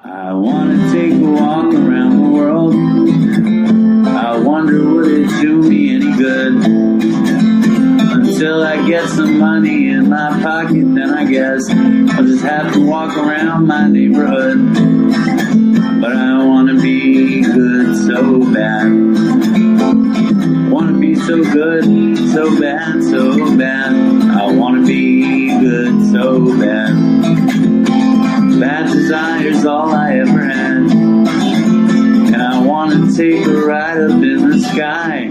I wanna take a walk around the world. I wonder would it do me any good? Until I get some money in my pocket, then I guess I'll just have to walk around my neighborhood. But I wanna be good so bad. Wanna be so good, so bad, so bad. I wanna be good so bad. Bad desire's all I ever had, and I wanna take a ride up in the sky.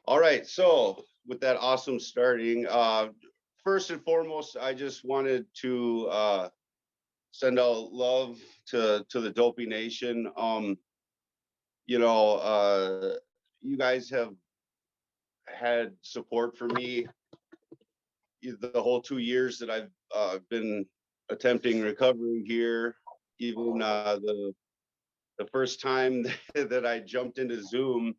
All right, so with that awesome starting, first and foremost, I just wanted to send out love to the Dopey Nation. You guys have had support for me the whole 2 years that I've been attempting recovery here. Even the first time that I jumped into Zoom,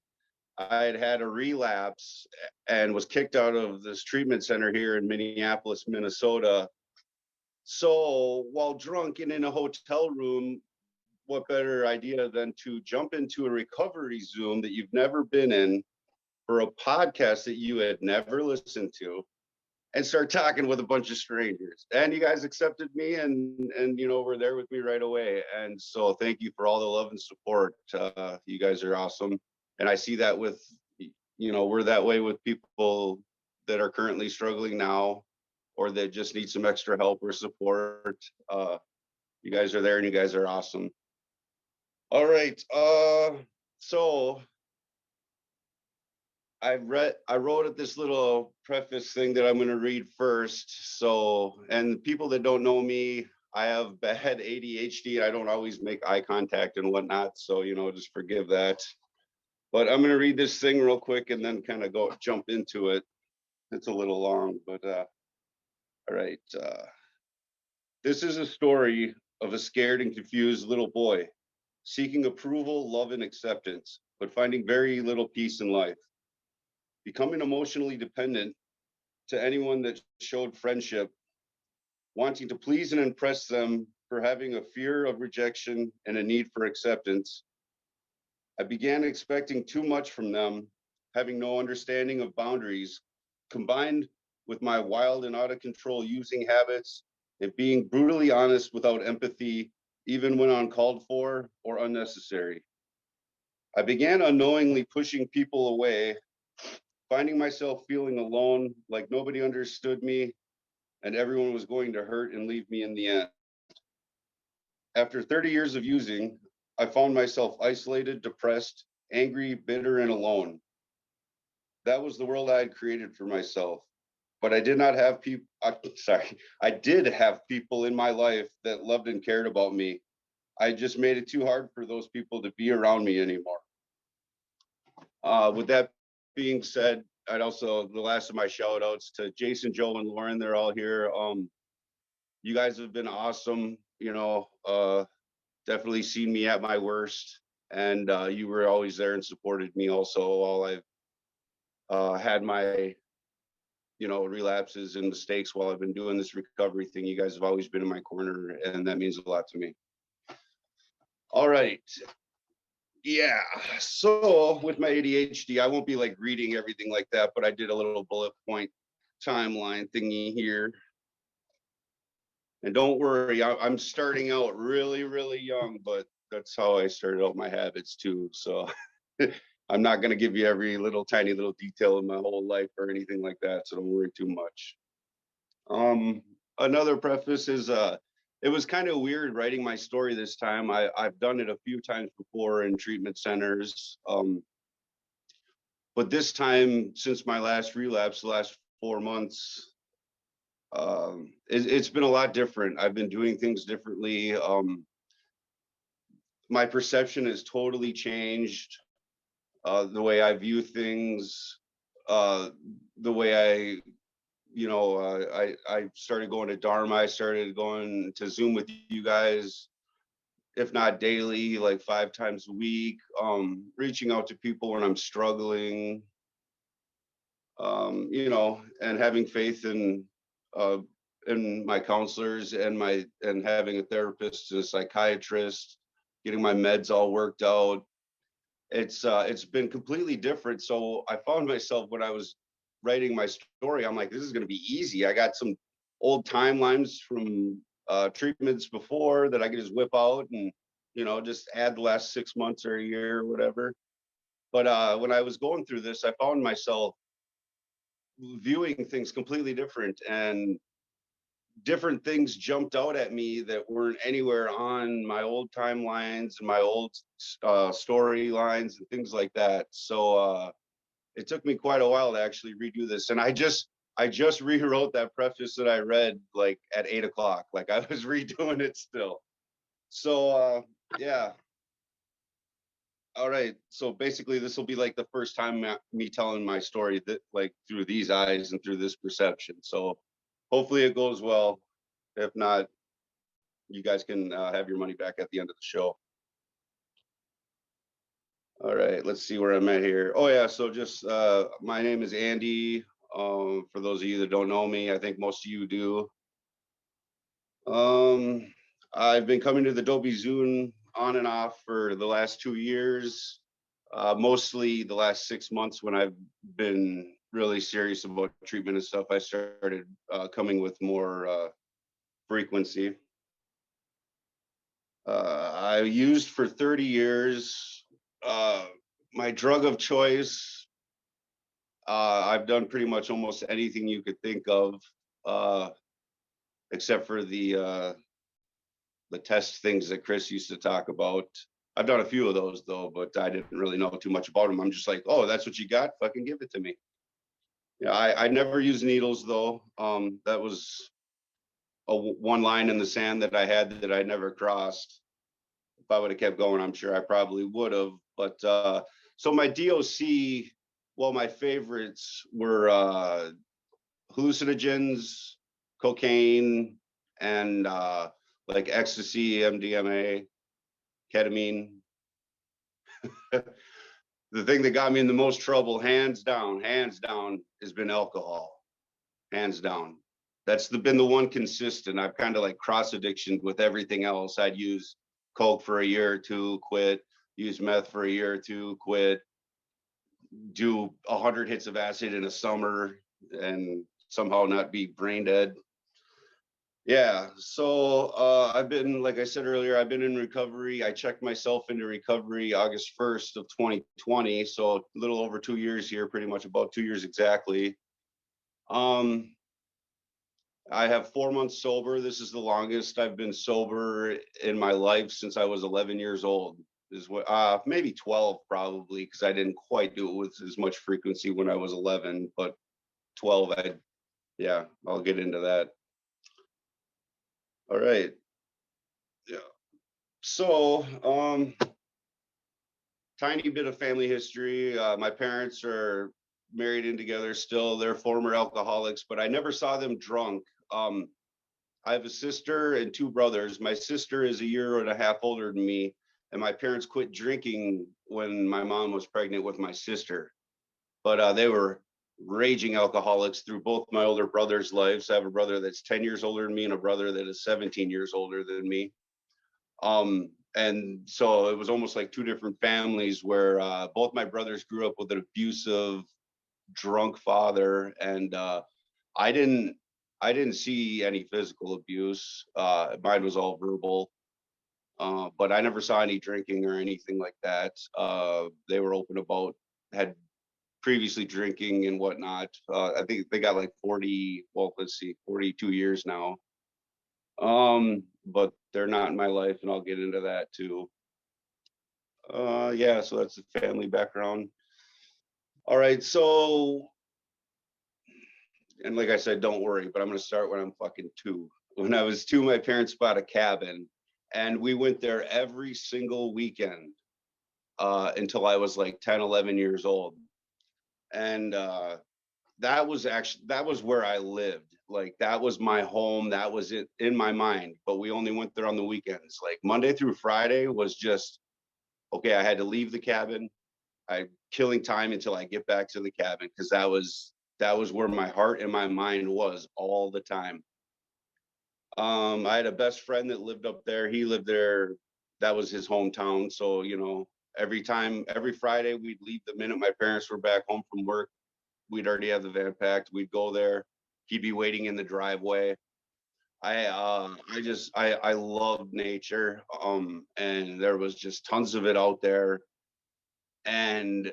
I had a relapse and was kicked out of this treatment center here in Minneapolis, Minnesota. So while drunk and in a hotel room, what better idea than to jump into a recovery Zoom that you've never been in for a podcast that you had never listened to and start talking with a bunch of strangers. And you guys accepted me and were there with me right away. And so thank you for all the love and support. You guys are awesome. And I see that with, we're that way with people that are currently struggling now or that just need some extra help or support. You guys are there and you guys are awesome. All right. So I wrote this little preface thing that I'm going to read first. So, and people that don't know me, I have bad ADHD. I don't always make eye contact and whatnot. So, just forgive that. But I'm going to read this thing real quick and then kind of jump into it. It's a little long, but all right. This is a story of a scared and confused little boy seeking approval, love, and acceptance, but finding very little peace in life. Becoming emotionally dependent to anyone that showed friendship, wanting to please and impress them for having a fear of rejection and a need for acceptance. I began expecting too much from them, having no understanding of boundaries, combined with my wild and out of control using habits and being brutally honest without empathy, even when uncalled for or unnecessary. I began unknowingly pushing people away, finding myself feeling alone, like nobody understood me, and everyone was going to hurt and leave me in the end. After 30 years of using, I found myself isolated, depressed, angry, bitter, and alone. That was the world I had created for myself. But I did not have people, I did have people in my life that loved and cared about me. I just made it too hard for those people to be around me anymore. With that being said, I'd also, the last of my shout outs to Jason, Joe, and Lauren, they're all here. You guys have been awesome, definitely seen me at my worst. And you were always there and supported me also while I've had my, relapses and mistakes while I've been doing this recovery thing. You guys have always been in my corner, and that means a lot to me. All right. Yeah. So with my ADHD, I won't be like reading everything like that, but I did a little bullet point timeline thingy here. And don't worry, I'm starting out really, really young, but that's how I started out my habits too. So I'm not going to give you every little tiny little detail of my whole life or anything like that. So don't worry too much. Another preface is it was kind of weird writing my story this time. I've done it a few times before in treatment centers. But this time, since my last relapse, the last 4 months, it's been a lot different. I've been doing things differently. My perception has totally changed. The way I view things, the way I started going to Dharma. I started going to Zoom with you guys, if not daily, like 5 times a week. Reaching out to people when I'm struggling, and having faith in my counselors and having a therapist and a psychiatrist. getting my meds all worked out. It's been completely different. So I found myself when I was writing my story, I'm like, this is going to be easy. I got some old timelines from treatments before that I could just whip out and, just add the last 6 months or a year or whatever. But when I was going through this, I found myself viewing things completely different, and different things jumped out at me that weren't anywhere on my old timelines and my old storylines and things like that. So it took me quite a while to actually redo this, and I just rewrote that preface that I read like at 8 o'clock. Like I was redoing it still. So yeah. All right. So basically, this will be like the first time me telling my story that like through these eyes and through this perception. So hopefully it goes well. If not, you guys can have your money back at the end of the show. All right. Let's see where I'm at here. Oh yeah. So just my name is Andy. For those of you that don't know me, I think most of you do. I've been coming to the Dobie Zune on and off for the last 2 years. Mostly the last 6 months when I've been really serious about treatment and stuff, I started coming with more frequency. I used for 30 years. My drug of choice, I've done pretty much almost anything you could think of, except for the test things that Chris used to talk about. I've done a few of those though, but I didn't really know too much about them. I'm just like, oh, that's what you got? Fucking give it to me. Yeah, I never used needles though. That was one line in the sand that I had that I never crossed. If I would have kept going, I'm sure I probably would have. But so my DOC, well, my favorites were hallucinogens, cocaine, and like ecstasy, MDMA, ketamine. The thing that got me in the most trouble, hands down, has been alcohol. Hands down. That's been the one consistent. I've kind of like cross addiction with everything else. I'd use coke for a year or two, quit. Use meth for a year or two, quit. Do 100 hits of acid in a summer and somehow not be brain dead. Yeah, so I've been, like I said earlier, I've been in recovery. I checked myself into recovery August 1st of 2020, so a little over 2 years here, pretty much about 2 years exactly. I have 4 months sober. This is the longest I've been sober in my life since I was 11 years old. Is what maybe 12 probably, because I didn't quite do it with as much frequency when I was 11, but 12, yeah, I'll get into that. All right. Yeah. So, tiny bit of family history. My parents are married and together still. They're former alcoholics, but I never saw them drunk. I have a sister and two brothers. My sister is a year and a half older than me, and my parents quit drinking when my mom was pregnant with my sister. But they were raging alcoholics through both my older brothers' lives. I have a brother that's 10 years older than me and a brother that is 17 years older than me. And so it was almost like two different families where both my brothers grew up with an abusive, drunk father, and I didn't see any physical abuse. Mine was all verbal, but I never saw any drinking or anything like that. They were open about had previously drinking and whatnot. I think they got like 40. Well, let's see, 42 years now. But they're not in my life, and I'll get into that too. Yeah, so that's the family background. All right, so, and like I said, don't worry, but I'm gonna start when I'm fucking 2. When I was 2, my parents bought a cabin, and we went there every single weekend until I was like 10, 11 years old. And that was where I lived. Like that was my home. That was it in my mind. But we only went there on the weekends. Like Monday through Friday was just okay. I had to leave the cabin. I killing time until I get back to the cabin because that was where my heart and my mind was all the time. I had a best friend that lived up there. He lived there that was his hometown. So, you know, every Friday, we'd leave the minute my parents were back home from work. We'd already have the van packed. We'd go there. He'd be waiting in the driveway. I love nature. And there was just tons of it out there. And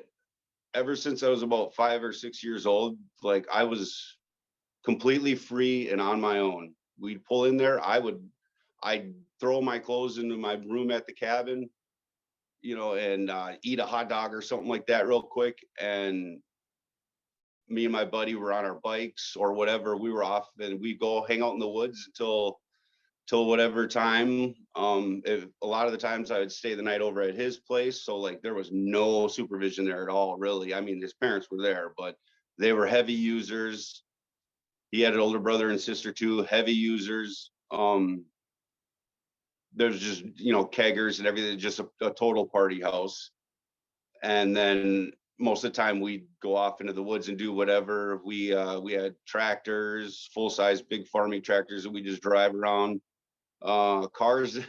ever since I was about 5 or 6 years old, like I was completely free and on my own. We'd pull in there. I'd throw my clothes into my room at the cabin, you know, and eat a hot dog or something like that real quick. And me and my buddy were on our bikes or whatever. We were off and we'd go hang out in the woods till whatever time. If, a lot of the times I would stay the night over at his place. So like there was no supervision there at all, really. I mean, his parents were there, but they were heavy users. He had an older brother and sister too, heavy users. There's just, you know, keggers and everything, just a total party house. And then most of the time we'd go off into the woods and do whatever. We had tractors, full size big farming tractors that we just drive around. Cars,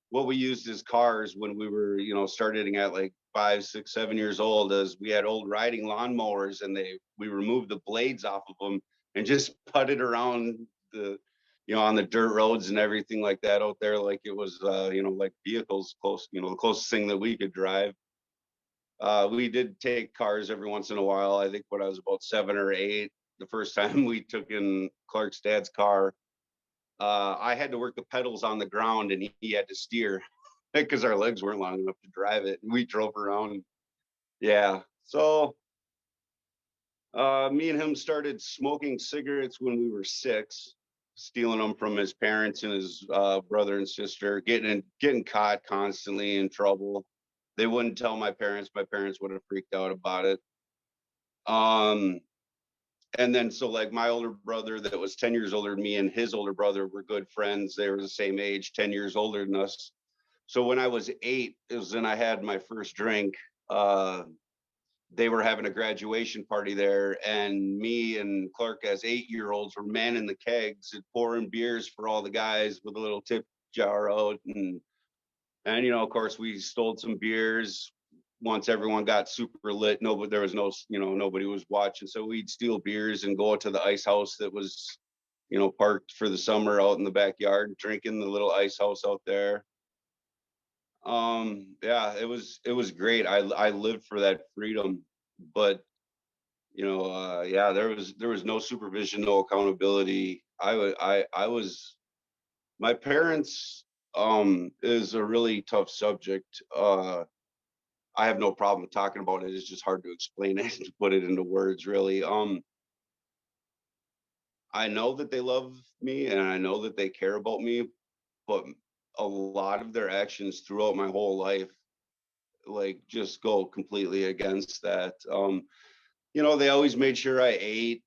what we used as cars when we were, you know, starting at like 5, 6, 7 years old, as we had old riding lawnmowers, and we removed the blades off of them and just putted around the, you know, on the dirt roads and everything like that out there, like it was, you know, like vehicles close, you know, the closest thing that we could drive. We did take cars every once in a while. I think when I was about 7 or 8, the first time we took in Clark's dad's car, I had to work the pedals on the ground and he had to steer because our legs weren't long enough to drive it. And we drove around. Yeah. So me and him started smoking cigarettes when we were 6, stealing them from his parents and his brother and sister, getting caught constantly in trouble. They wouldn't tell my parents. My parents would have freaked out about it. Um, and then so like my older brother that was 10 years older than me and his older brother were good friends. They were the same age, 10 years older than us. So when I was 8, it was then I had my first drink. They were having a graduation party there, and me and Clark as 8-year-olds were manning the kegs and pouring beers for all the guys with a little tip jar out. And you know, of course, we stole some beers. Once everyone got super lit, nobody, there was no, you know, nobody was watching. So we'd steal beers and go to the ice house that was, you know, parked for the summer out in the backyard, drinking the little ice house out there. Yeah, it was great. I lived for that freedom, but you know, yeah, there was no supervision, no accountability. I was, my parents is a really tough subject. I have no problem talking about it. It's just hard to explain it and to put it into words, really. I know that they love me and I know that they care about me, but a lot of their actions throughout my whole life, like, just go completely against that. You know, they always made sure I ate,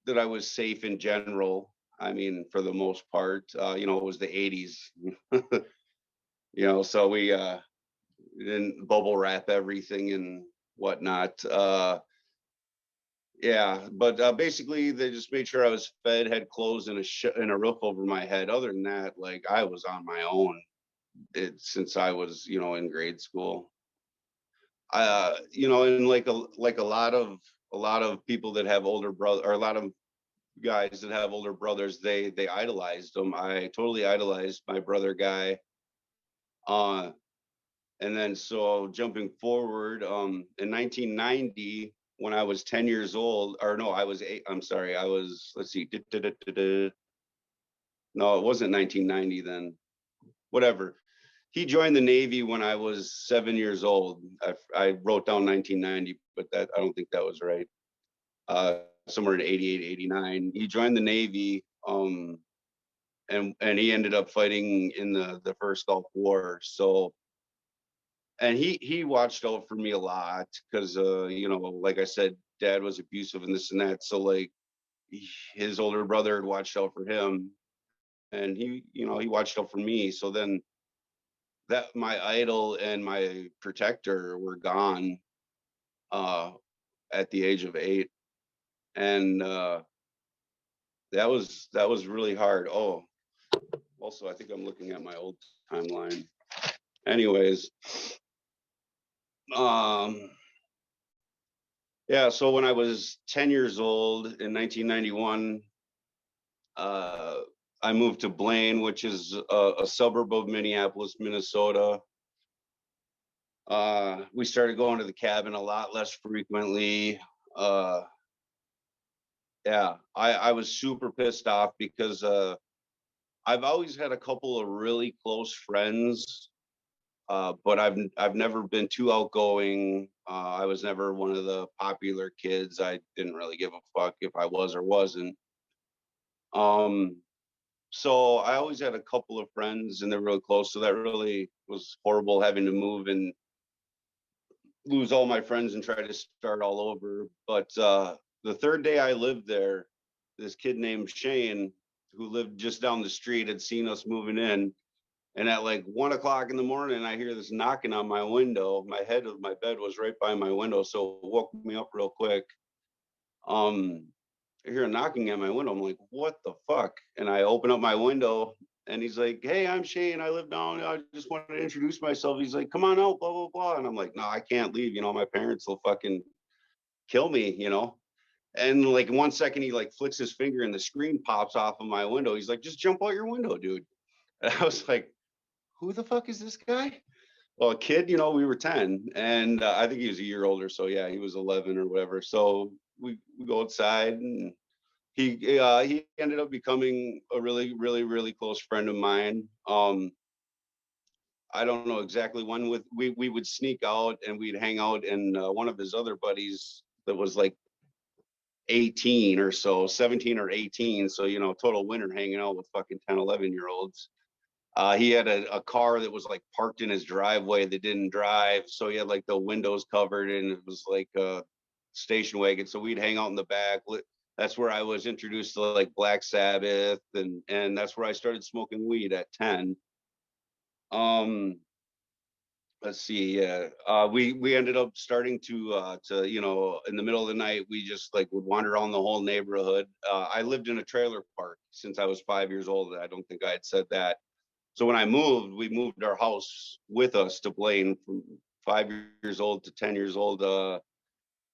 that I was safe in general. I mean, for the most part, you know, it was the 80s, you know, so we didn't bubble wrap everything and whatnot. Yeah, but basically they just made sure I was fed, had clothes and and a roof over my head. Other than that, like I was on my own since I was, you know, in grade school. You know, and like a lot of people that have older brother, or a lot of guys that have older brothers, they idolized them. I totally idolized my brother guy. Uh, and then so jumping forward, in 1990, when I was 10 years old, or no, I was 8. I'm sorry, I was, let's see, no, it wasn't 1990 then. Whatever. He joined the Navy when I was 7 years old. I wrote down 1990, but that, I don't think that was right. Somewhere in 88, 89. He joined the Navy, and he ended up fighting in the first Gulf War. So, and he watched out for me a lot because, you know, like I said, dad was abusive and this and that. So like his older brother had watched out for him, and he, you know, he watched out for me. So then that my idol and my protector were gone uh at the age of 8. And that was really hard. Oh, also I think I'm looking at my old timeline. Anyways, um, yeah. So when I was 10 years old in 1991, uh, I moved to Blaine, which is a suburb of Minneapolis, Minnesota. We started going to the cabin a lot less frequently. Uh, yeah, I was super pissed off because I've always had a couple of really close friends, but I've never been too outgoing. I was never one of the popular kids. I didn't really give a fuck if I was or wasn't. Um, so I always had a couple of friends, and they're really close. So that really was horrible having to move and lose all my friends and try to start all over. But the third day I lived there, this kid named Shane, who lived just down the street, had seen us moving in. And at like 1 o'clock in the morning, I hear this knocking on my window. My head of my bed was right by my window, so it woke me up real quick. Um, I hear knocking at my window. I'm like, what the fuck? And I open up my window, and he's like, hey, I'm Shane. I live down. I just wanted to introduce myself. He's like, come on out, blah, blah, blah. And I'm like, no, I can't leave. My parents will fucking kill me. And like in 1 second, he like flicks his finger and the screen pops off of my window. He's like, just jump out your window, dude. And I was like, who the fuck is this guy? Well, a kid, we were 10, and I think he was a year older. So yeah, he was 11 or whatever. So we go outside, and he ended up becoming a really, really, really close friend of mine. I don't know exactly when we would sneak out and we'd hang out, and one of his other buddies that was like 18 or so, 17 or 18. So, total winter hanging out with fucking 10, 11-year olds. He had a car that was like parked in his driveway that didn't drive. So he had like the windows covered, and it was like a station wagon. So we'd hang out in the back. That's where I was introduced to like Black Sabbath, and that's where I started smoking weed at 10. Um, let's see. Yeah, we ended up starting to in the middle of the night, we just like would wander around the whole neighborhood. I lived in a trailer park since I was 5 years old. I don't think I had said that. So when we moved our house with us to Blaine from 5 years old to 10 years old.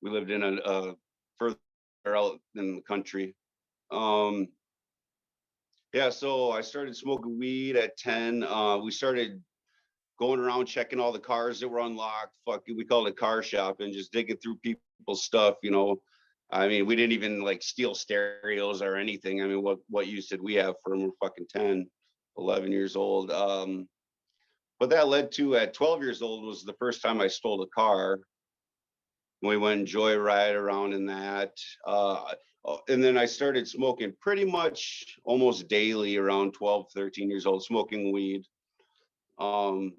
We lived in a further out in the country. Um, yeah, so I started smoking weed at 10. We started going around checking all the cars that were unlocked. Fucking, we called it car shopping, just digging through people's stuff. I mean, we didn't even like steal stereos or anything. I mean, what use did we have for them? We're fucking 10, 11 years old. But that led to at 12 years old was the first time I stole a car. We went joyride around in that. And then I started smoking pretty much almost daily around 12, 13 years old, smoking weed. Um,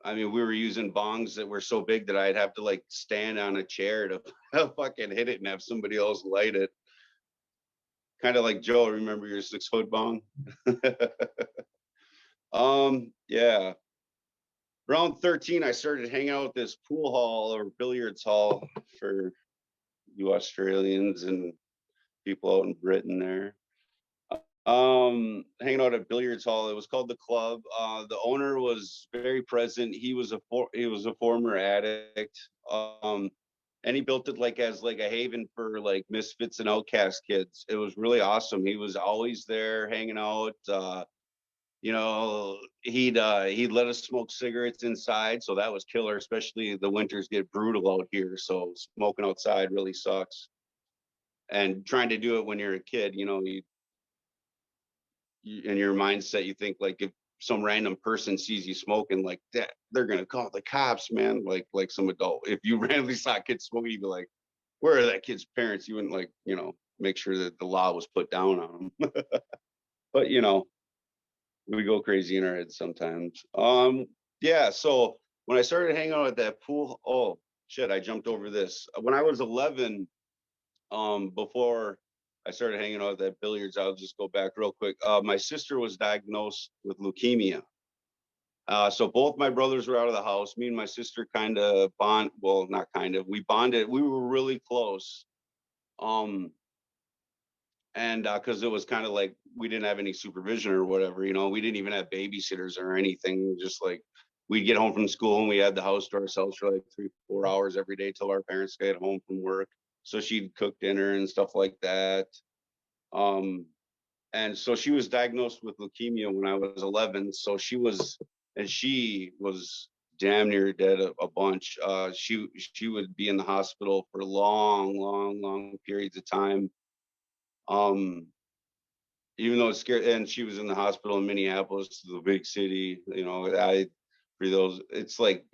I mean, we were using bongs that were so big that I'd have to like stand on a chair to fucking hit it and have somebody else light it. Kind of like Joe, remember your 6-foot bong? Yeah. Around 13, I started hanging out at this pool hall or billiards hall for you Australians and people out in Britain there. Hanging out at billiards hall. It was called the Club. The owner was very present. He was a former addict. And he built it like as like a haven for like misfits and outcast kids. It was really awesome. He was always there hanging out. He'd let us smoke cigarettes inside, so that was killer. Especially the winters get brutal out here, so smoking outside really sucks. And trying to do it when you're a kid, in your mindset, you think like if some random person sees you smoking like that, they're gonna call the cops, man. Like some adult. If you randomly saw a kid smoking, you'd be like, "Where are that kid's parents?" You wouldn't like, make sure that the law was put down on them. But we go crazy in our heads sometimes. Yeah. So when I started hanging out at that pool, oh shit, I jumped over this. When I was 11, before I started hanging out at that billiards, I'll just go back real quick. My sister was diagnosed with leukemia. So both my brothers were out of the house. Me and my sister kind of well, not kind of, we bonded. We were really close. Um, and because it was kind of like we didn't have any supervision or whatever, we didn't even have babysitters or anything. Just like we'd get home from school and we had the house to ourselves for like 3-4 hours every day till our parents got home from work. So she'd cook dinner and stuff like that. Um, and so she was diagnosed with leukemia when I was 11. So she was damn near dead a bunch. She would be in the hospital for long periods of time. Um, Even though it's scary, and she was in the hospital in Minneapolis, the big city. For those, it's like,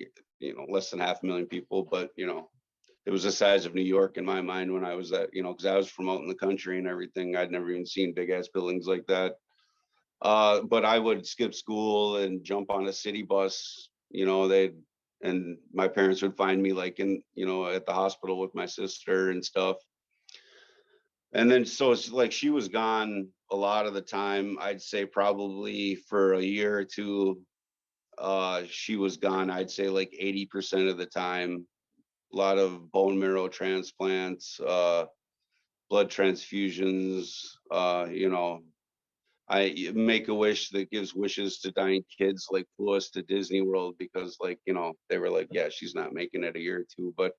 less than 500,000 people, but it was the size of New York in my mind when I was because I was from out in the country and everything. I'd never even seen big ass buildings like that. But I would skip school and jump on a city bus. And my parents would find me like at the hospital with my sister and stuff. And then so it's like she was gone a lot of the time. I'd say probably for a year or two, she was gone. I'd say like 80% of the time. A lot of bone marrow transplants, blood transfusions. I make a wish that gives wishes to dying kids, like flew us to Disney World because, like, they were like, yeah, she's not making it a year or two, but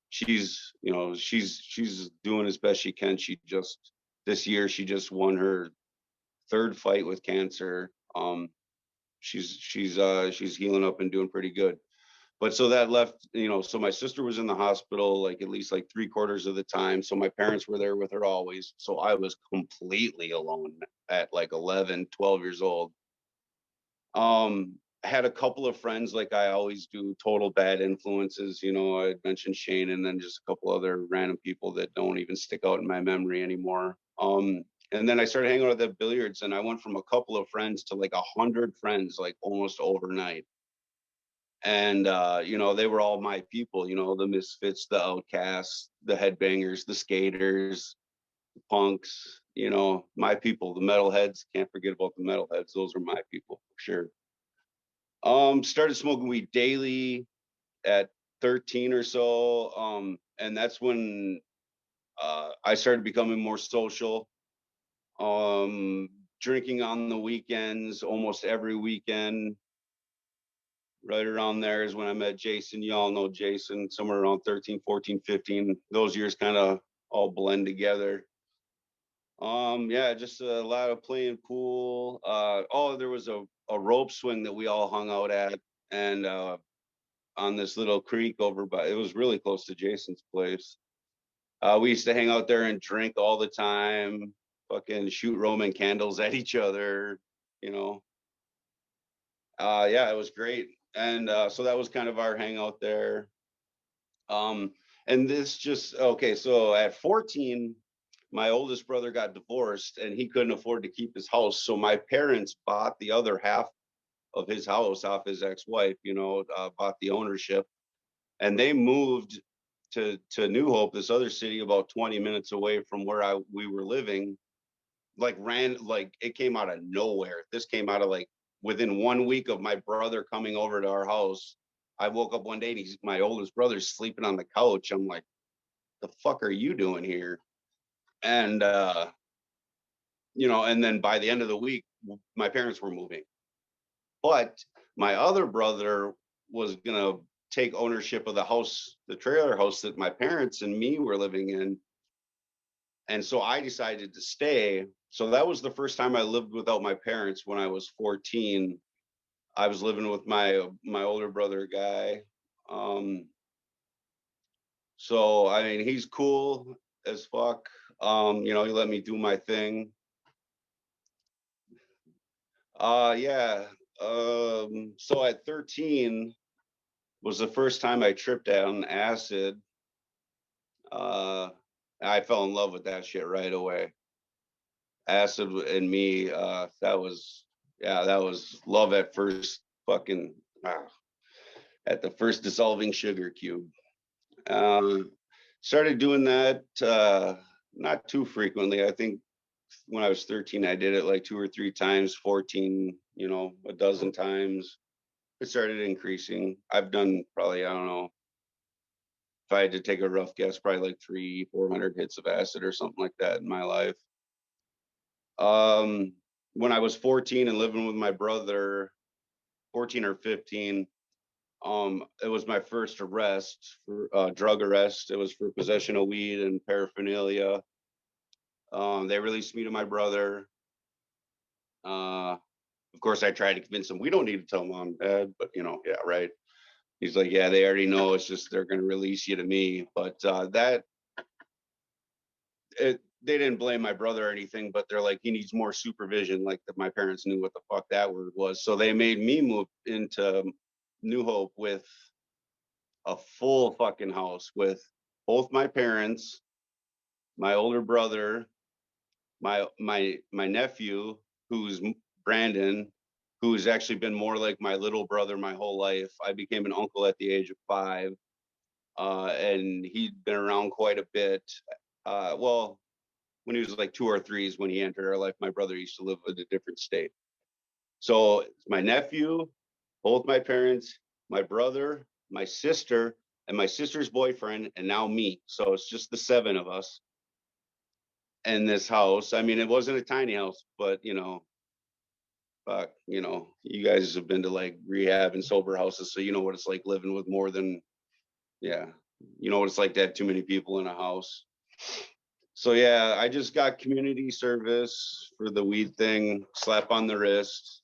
she's doing as best she can. This year she just won her third fight with cancer. She's healing up and doing pretty good. But so that left, so my sister was in the hospital like at least like 3/4 of the time. So my parents were there with her always. So I was completely alone at like 11, 12 years old. I had a couple of friends, like I always do, total bad influences. I mentioned Shane and then just a couple other random people that don't even stick out in my memory anymore. And then I started hanging out at the billiards, and I went from a couple of friends to like 100 friends, like almost overnight. And they were all my people, the misfits, the outcasts, the headbangers, the skaters, the punks, my people, the metalheads. Can't forget about the metalheads. Those are my people for sure. Started smoking weed daily at 13 or so. And that's when I started becoming more social. Drinking on the weekends, almost every weekend. Right around there is when I met Jason. You all know Jason, somewhere around 13, 14, 15. Those years kind of all blend together. Yeah, just a lot of playing pool. There was a rope swing that we all hung out at, and on this little creek over by, it was really close to Jason's place. We used to hang out there and drink all the time, fucking shoot Roman candles at each other, you know. Yeah, it was great. And so that was kind of our hangout there. Um, and this just, okay, so at 14, my oldest brother got divorced and he couldn't afford to keep his house. So my parents bought the other half of his house off his ex-wife, bought the ownership, and they moved to New Hope, this other city about 20 minutes away from where we were living. Like it came out of nowhere. This came out of like within 1 week of my brother coming over to our house. I woke up one day and my oldest brother's sleeping on the couch. I'm like, the fuck are you doing here? And and then by the end of the week, my parents were moving. But my other brother was gonna take ownership of the house, the trailer house that my parents and me were living in. And so I decided to stay. So that was the first time I lived without my parents when I was 14. I was living with my older brother guy. So I mean, he's cool as fuck. He let me do my thing. Yeah. So at 13 was the first time I tripped on acid. Uh, I fell in love with that shit right away. Acid and me, that was love at first fucking at the first dissolving sugar cube. Um, Started doing that not too frequently. I think when I was 13, I did it like 2 or 3 times. 14, a dozen times. It started increasing. I've done probably, I don't know, if I had to take a rough guess, probably like 300-400 hits of acid or something like that in my life. When I was 14 and living with my brother, 14 or 15. It was my first arrest for drug arrest. It was for possession of weed and paraphernalia. They released me to my brother. Of course, I tried to convince him we don't need to tell mom and dad, but yeah, right. He's like, yeah, they already know. It's just they're going to release you to me. But they didn't blame my brother or anything, but they're like, he needs more supervision. Like my parents knew what the fuck that word was. So they made me move into New Hope with a full fucking house with both my parents, my older brother, my nephew, who's Brandon, who's actually been more like my little brother my whole life. I became an uncle at the age of 5, and he'd been around quite a bit. Well, when he was like 2 or 3 is when he entered our life. My brother used to live in a different state. So my nephew, both my parents, my brother, my sister, and my sister's boyfriend, and now me. So it's just the 7 of us in this house. I mean, it wasn't a tiny house, but fuck, you guys have been to like rehab and sober houses, so you know what it's like living with more than, yeah, you know what it's like to have too many people in a house. So yeah, I just got community service for the weed thing, slap on the wrist.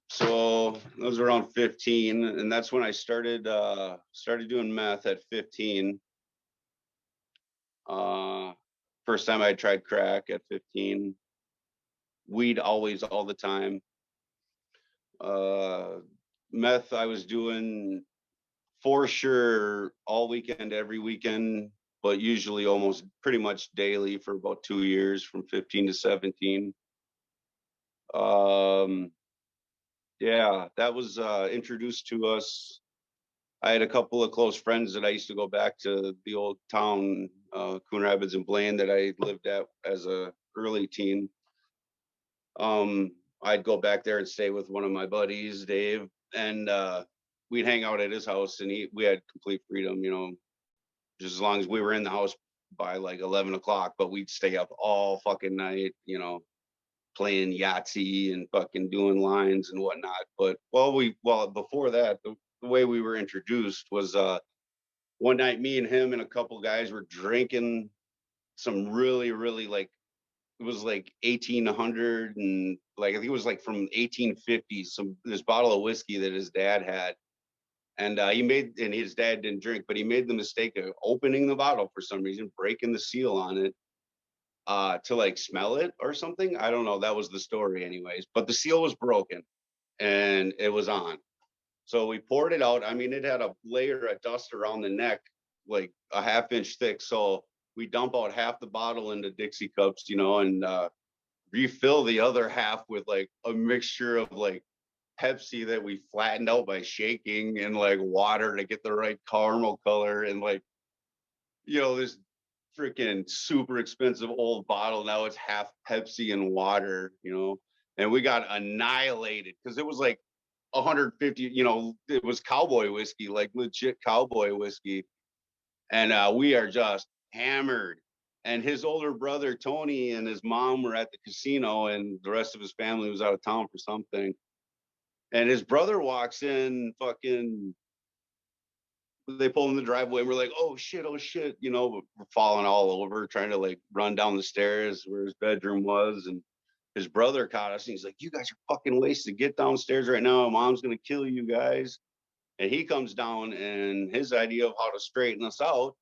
So I was around 15, and that's when I started doing meth at 15. First time I tried crack at 15. Weed always, all the time. Meth I was doing for sure all weekend, every weekend, but usually almost pretty much daily for about 2 years, from 15 to 17. Yeah, that was introduced to us. I had a couple of close friends that I used to go back to the old town, Coon Rapids and Blaine, that I lived at as a early teen. I'd go back there and stay with one of my buddies, Dave, and we'd hang out at his house, and we had complete freedom, just as long as we were in the house by like 11 o'clock, but we'd stay up all fucking night, playing Yahtzee and fucking doing lines and whatnot. But before that, the way we were introduced was one night, me and him and a couple guys were drinking some really, really, like, it was like 1800, and like I think it was like from 1850s, this bottle of whiskey that his dad had. And and his dad didn't drink, but he made the mistake of opening the bottle for some reason, breaking the seal on it, to like smell it or something. I don't know. That was the story anyways, but the seal was broken and it was on. So we poured it out. I mean, it had a layer of dust around the neck, like a half-inch thick. So we dump out half the bottle into Dixie cups, and refill the other half with like a mixture of like Pepsi that we flattened out by shaking, and like water to get the right caramel color, and like, this freaking super expensive old bottle. Now it's half Pepsi and water, and we got annihilated because it was like 150, it was cowboy whiskey, like legit cowboy whiskey. And we are just hammered. And his older brother, Tony, and his mom were at the casino, and the rest of his family was out of town for something. And his brother walks in, fucking, they pull in the driveway, and we're like, oh shit, we're falling all over, trying to like run down the stairs where his bedroom was. And his brother caught us, and he's like, you guys are fucking wasted. Get downstairs right now. Mom's going to kill you guys. And he comes down, and his idea of how to straighten us out,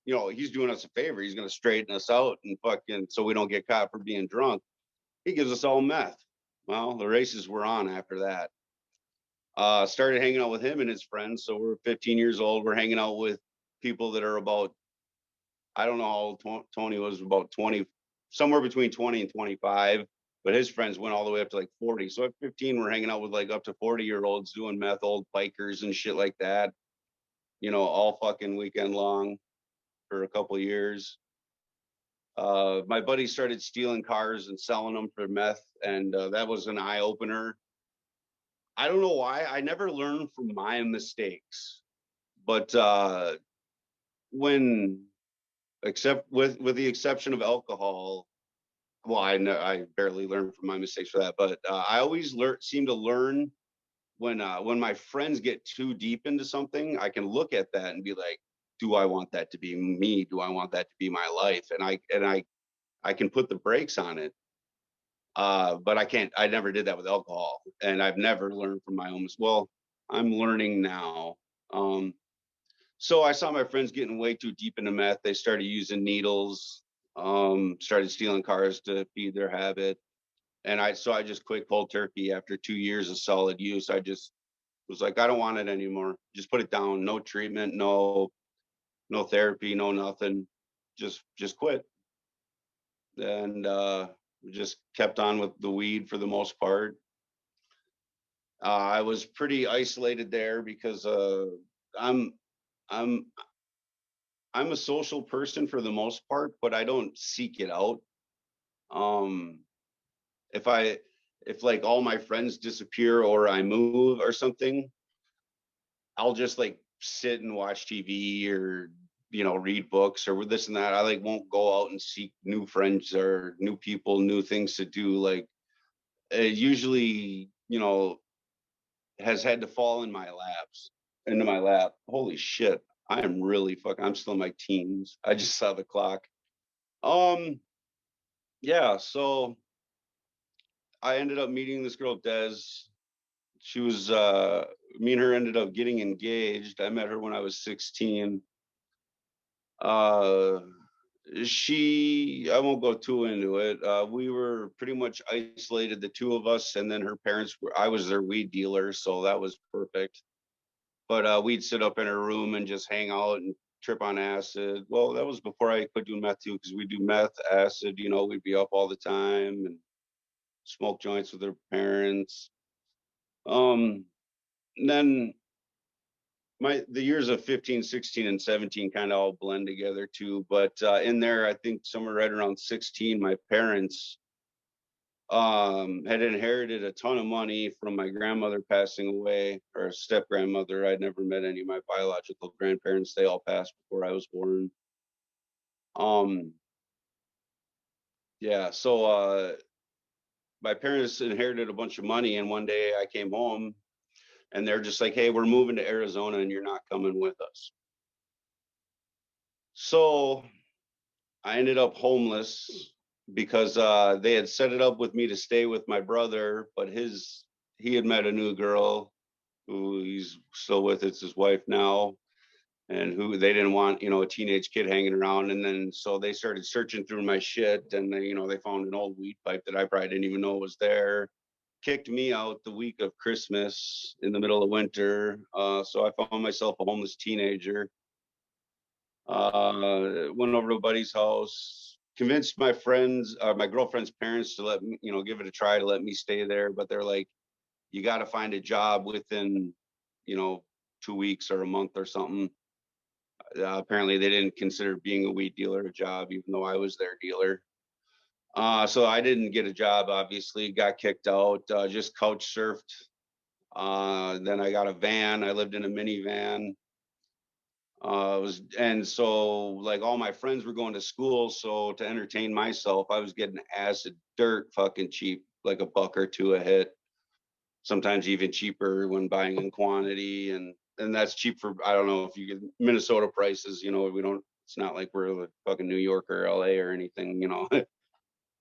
he's doing us a favor. He's going to straighten us out and fucking, so we don't get caught for being drunk. He gives us all meth. Well, the races were on after that. Started hanging out with him and his friends. So we're 15 years old. We're hanging out with people that are about, I don't know how old Tony was, about 20, somewhere between 20 and 25. But his friends went all the way up to like 40. So at 15, we're hanging out with like up to 40-year-olds doing meth, old bikers and shit like that, all fucking weekend long for a couple of years. My buddy started stealing cars and selling them for meth, and that was an eye opener. I don't know why. I never learned from my mistakes, but except with the exception of alcohol, well, I barely learn from my mistakes for that, but I always seem to learn when my friends get too deep into something. I can look at that and be like, do I want that to be me? Do I want that to be my life? And I can put the brakes on it. But I never did that with alcohol, and I've never learned from my own well, I'm learning now. Um, so I saw my friends getting way too deep into meth. They started using needles, started stealing cars to feed their habit. And I just quit cold turkey after 2 years of solid use. I just was like, I don't want it anymore. Just put it down. No treatment, no therapy, no nothing. Just quit. And just kept on with the weed for the most part. I was pretty isolated there because I'm I'm I'm a social person for the most part, but I don't seek it out. Um, if I if like all my friends disappear or I move or something, I'll just like sit and watch TV or read books or this and that. I like won't go out and seek new friends or new people, new things to do. Like it usually, has had to fall into my lap. Holy shit. I am really I'm still in my teens. I just saw the clock. Um, yeah, so I ended up meeting this girl, Des. She was Me and her ended up getting engaged. I met her when I was 16. Uh I won't go too into it. We were pretty much isolated, the two of us, and then her parents were I was their weed dealer, so that was perfect. But we'd sit up in her room and just hang out and trip on acid. Well, that was before I quit doing meth too, because we do meth, acid. We'd be up all the time and smoke joints with her parents. Um, and then the years of 15, 16, and 17 kind of all blend together too. But in there, I think somewhere right around 16, my parents had inherited a ton of money from my grandmother passing away, or step grandmother. I'd never met any of my biological grandparents. They all passed before I was born. Um, yeah, so my parents inherited a bunch of money, and one day I came home and they're just like, "Hey, we're moving to Arizona and you're not coming with us." So I ended up homeless because they had set it up with me to stay with my brother, but he had met a new girl who he's still with. It's his wife now, and who they didn't want, a teenage kid hanging around. And then so they started searching through my shit, and they found an old weed pipe that I probably didn't even know was there. Kicked me out the week of Christmas in the middle of winter. So I found myself a homeless teenager. Went over to a buddy's house, convinced my girlfriend's parents to let me, give it a try to let me stay there. But they're like, you got to find a job within, you know, 2 weeks or a month or something. Apparently, they didn't consider being a weed dealer a job, even though I was their dealer. So I didn't get a job, obviously, got kicked out, just couch surfed. Then I got a van. I lived in a minivan. And so like all my friends were going to school. So to entertain myself, I was getting acid dirt fucking cheap, like a buck or two a hit, sometimes even cheaper when buying in quantity. And that's cheap for, I don't know if you get Minnesota prices, it's not like we're like fucking New York or LA or anything.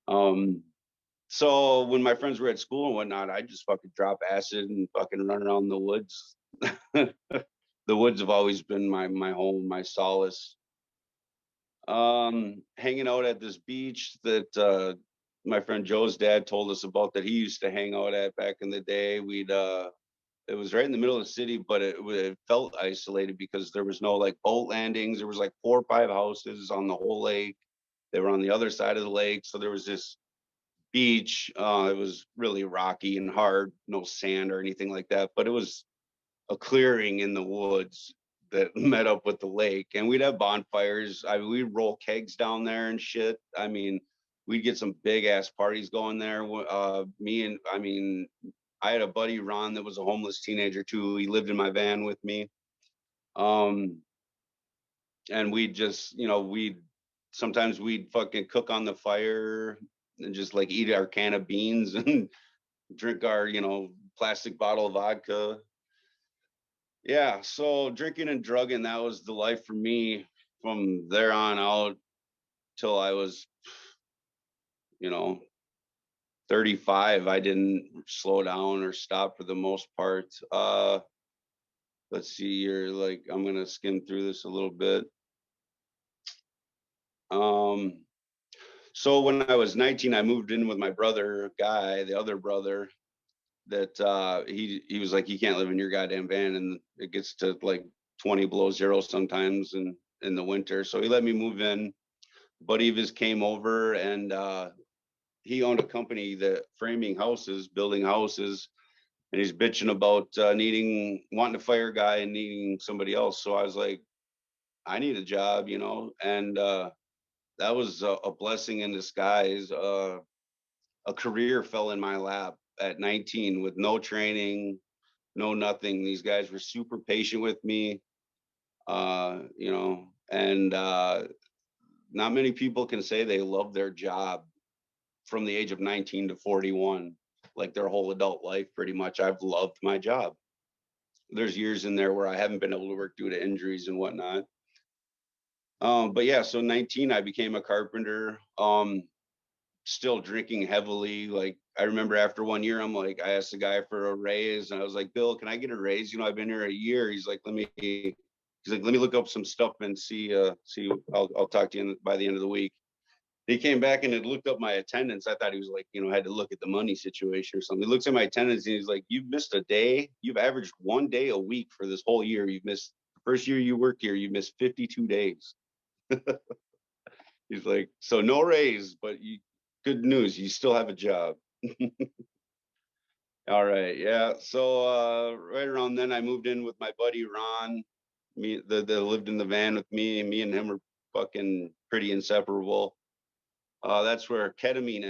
um, so when my friends were at school and whatnot, I just fucking drop acid and fucking run around the woods. The woods have always been my home, my solace. Hanging out at this beach that my friend Joe's dad told us about that he used to hang out at back in the day. It was right in the middle of the city, but it felt isolated because there was no like boat landings. There was like 4 or 5 houses on the whole lake. They were on the other side of the lake, so there was this beach. It was really rocky and hard, no sand or anything like that, but it was a clearing in the woods that met up with the lake, and we'd have bonfires. I mean, we'd roll kegs down there and shit. I mean, we'd get some big ass parties going there. I had a buddy, Ron, that was a homeless teenager too. He lived in my van with me. Um, and we'd just, we'd sometimes we'd fucking cook on the fire. and just like eat our can of beans and drink our, plastic bottle of vodka. Yeah, so drinking and drugging, that was the life for me from there on out till I was, you know, 35. I didn't slow down or stop for the most part. Let's see here, like I'm gonna skim through this a little bit. Um, so when I was 19, I moved in with my brother, Guy, the other brother, that he was like, you can't live in your goddamn van, and it gets to like 20 below zero sometimes in the winter. So he let me move in. Buddy of his came over, and he owned a company that framing houses, building houses, and he's bitching about wanting to fire a guy and needing somebody else. So I was like, I need a job, and that was a blessing in disguise. A career fell in my lap at 19 with no training, no nothing. These guys were super patient with me, and not many people can say they love their job from the age of 19 to 41, like their whole adult life. Pretty much, I've loved my job. There's years in there where I haven't been able to work due to injuries and whatnot. But yeah, so 19, I became a carpenter. Still drinking heavily. Like I remember after 1 year, I asked the guy for a raise, and I was like, Bill, can I get a raise? I've been here a year. He's like, let me look up some stuff and see. I'll talk to you by the end of the week. He came back and had looked up my attendance. I thought he was like, had to look at the money situation or something. He looks at my attendance and he's like, you've missed a day. You've averaged 1 day a week for this whole year. You've missed the first year you worked here. You missed 52 days. He's like, so no raise, but good news. You still have a job. All right. Yeah. So right around then I moved in with my buddy Ron. That lived in the van with me, and me and him were fucking pretty inseparable. That's where ketamine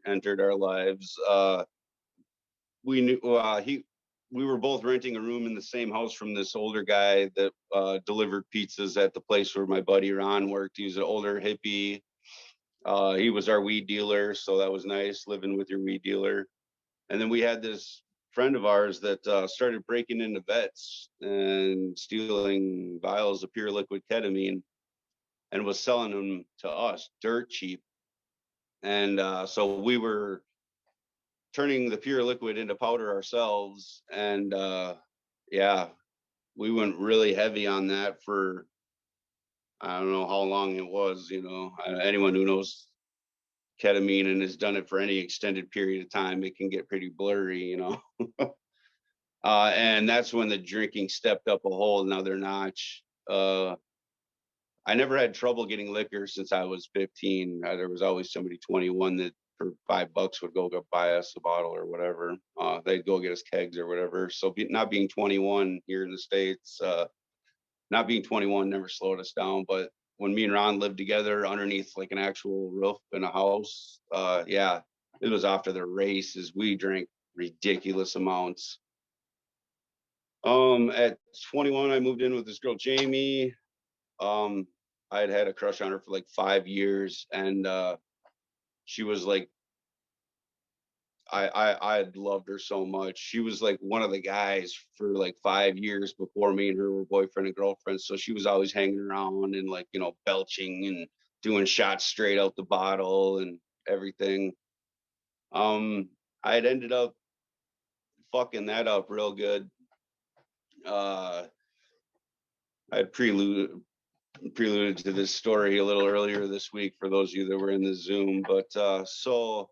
entered our lives. We knew we were both renting a room in the same house from this older guy that delivered pizzas at the place where my buddy Ron worked. He was an older hippie. He was our weed dealer, so that was nice, living with your weed dealer. And then we had this friend of ours that started breaking into vets and stealing vials of pure liquid ketamine and was selling them to us dirt cheap. And so we were turning the pure liquid into powder ourselves. And yeah, we went really heavy on that for, I don't know how long it was. Anyone who knows ketamine and has done it for any extended period of time, it can get pretty blurry. And that's when the drinking stepped up a whole another notch. I never had trouble getting liquor since I was 15. There was always somebody 21 that for $5 would go buy us a bottle or whatever. They'd go get us kegs or whatever. So not being 21 here in the States, not being 21 never slowed us down. But when me and Ron lived together underneath like an actual roof in a house, yeah, it was off to the races. We drank ridiculous amounts. At 21, I moved in with this girl, Jamie. I had a crush on her for like 5 years, and she was like, I had loved her so much. She was like one of the guys for like 5 years before me and her were boyfriend and girlfriend. So she was always hanging around and like, belching and doing shots straight out the bottle and everything. I had ended up fucking that up real good. I had preluded to this story a little earlier this week for those of you that were in the Zoom. But so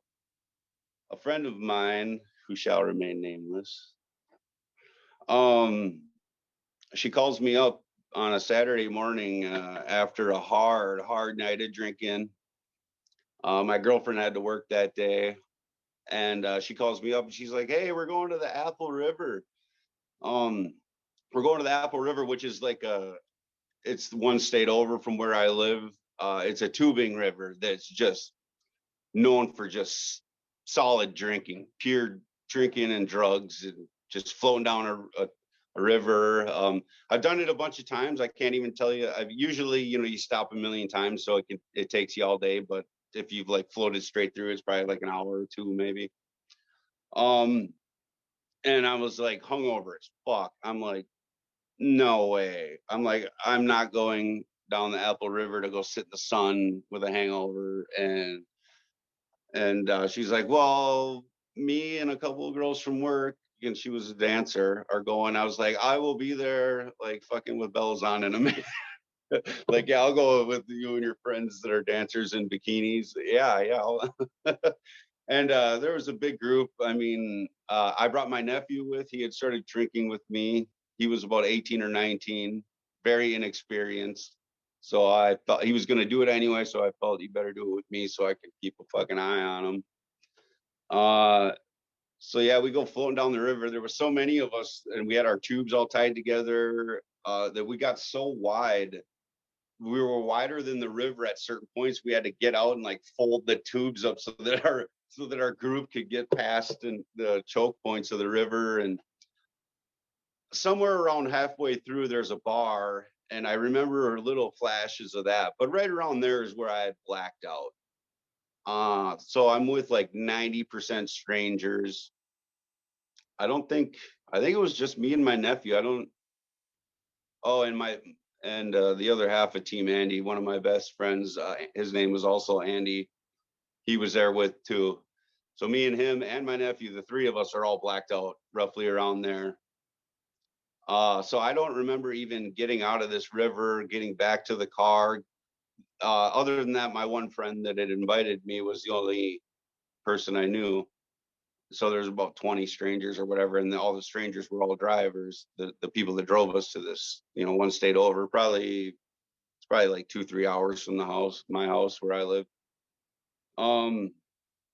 a friend of mine who shall remain nameless, she calls me up on a Saturday morning after a hard night of drinking. My girlfriend had to work that day, and she calls me up and she's like, hey, we're going to the Apple River. We're going to the Apple River, which is like it's one state over from where I live. It's a tubing river that's just known for just solid drinking, pure drinking and drugs, and just floating down a river. I've done it a bunch of times. I can't even tell you. I've usually, you stop a million times, so it takes you all day. But if you've like floated straight through, it's probably like an hour or two maybe. Um, and I was like hungover as fuck. I'm like, no way. I'm like, I'm not going down the Apple River to go sit in the sun with a hangover. And she's like, well, me and a couple of girls from work, and she was a dancer, are going. I was like, I will be there, like fucking with bells on in a minute. Like, yeah, I'll go with you and your friends that are dancers in bikinis. Yeah, yeah. And there was a big group. I mean, I brought my nephew with. He had started drinking with me. He was about 18 or 19, very inexperienced. So I thought he was going to do it anyway. So I felt he better do it with me so I could keep a fucking eye on him. Uh, so yeah, we go floating down the river. There were so many of us, and we had our tubes all tied together that we got so wide. We were wider than the river at certain points. We had to get out and like fold the tubes up so that our group could get past and the choke points of the river. And somewhere around halfway through, there's a bar, and I remember little flashes of that. But right around there is where I had blacked out. So I'm with like 90% strangers. I think it was just me and my nephew. I don't. Oh, and the other half of Team Andy, one of my best friends. His name was also Andy. He was there with too. So me and him and my nephew, the three of us are all blacked out roughly around there. So I don't remember even getting out of this river, getting back to the car. Other than that, my one friend that had invited me was the only person I knew. So there's about 20 strangers or whatever, and all the strangers were all drivers. The people that drove us to this, one state over, it's probably like 2-3 hours from my house where I live. Um,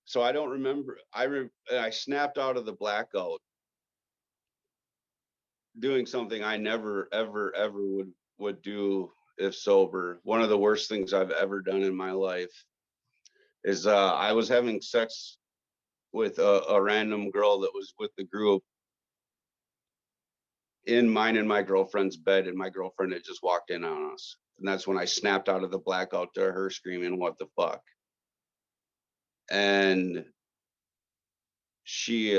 so I don't remember. I snapped out of the blackout doing something I never ever ever would do if sober. One of the worst things I've ever done in my life is I was having sex with a random girl that was with the group in mine and my girlfriend's bed, and my girlfriend had just walked in on us. And that's when I snapped out of the blackout to her screaming, "What the fuck?" And she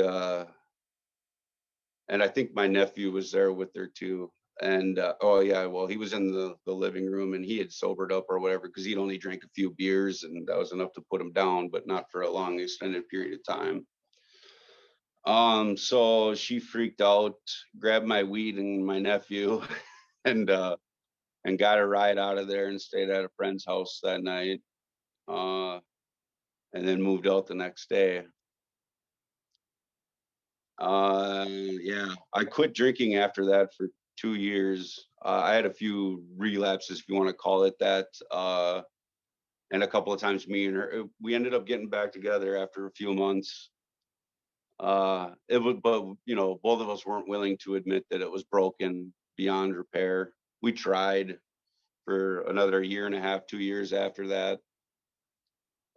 and I think my nephew was there with her too. And oh yeah, well, he was in the living room, and he had sobered up or whatever because he'd only drank a few beers, and that was enough to put him down, but not for a long extended period of time. So she freaked out, grabbed my weed and my nephew, and got a ride out of there and stayed at a friend's house that night. Uh, and then moved out the next day. Yeah, I quit drinking after that for 2 years. I had a few relapses, if you want to call it that. And a couple of times me and her, we ended up getting back together after a few months. It was, but both of us weren't willing to admit that it was broken beyond repair. We tried for another year and a half, 2 years after that.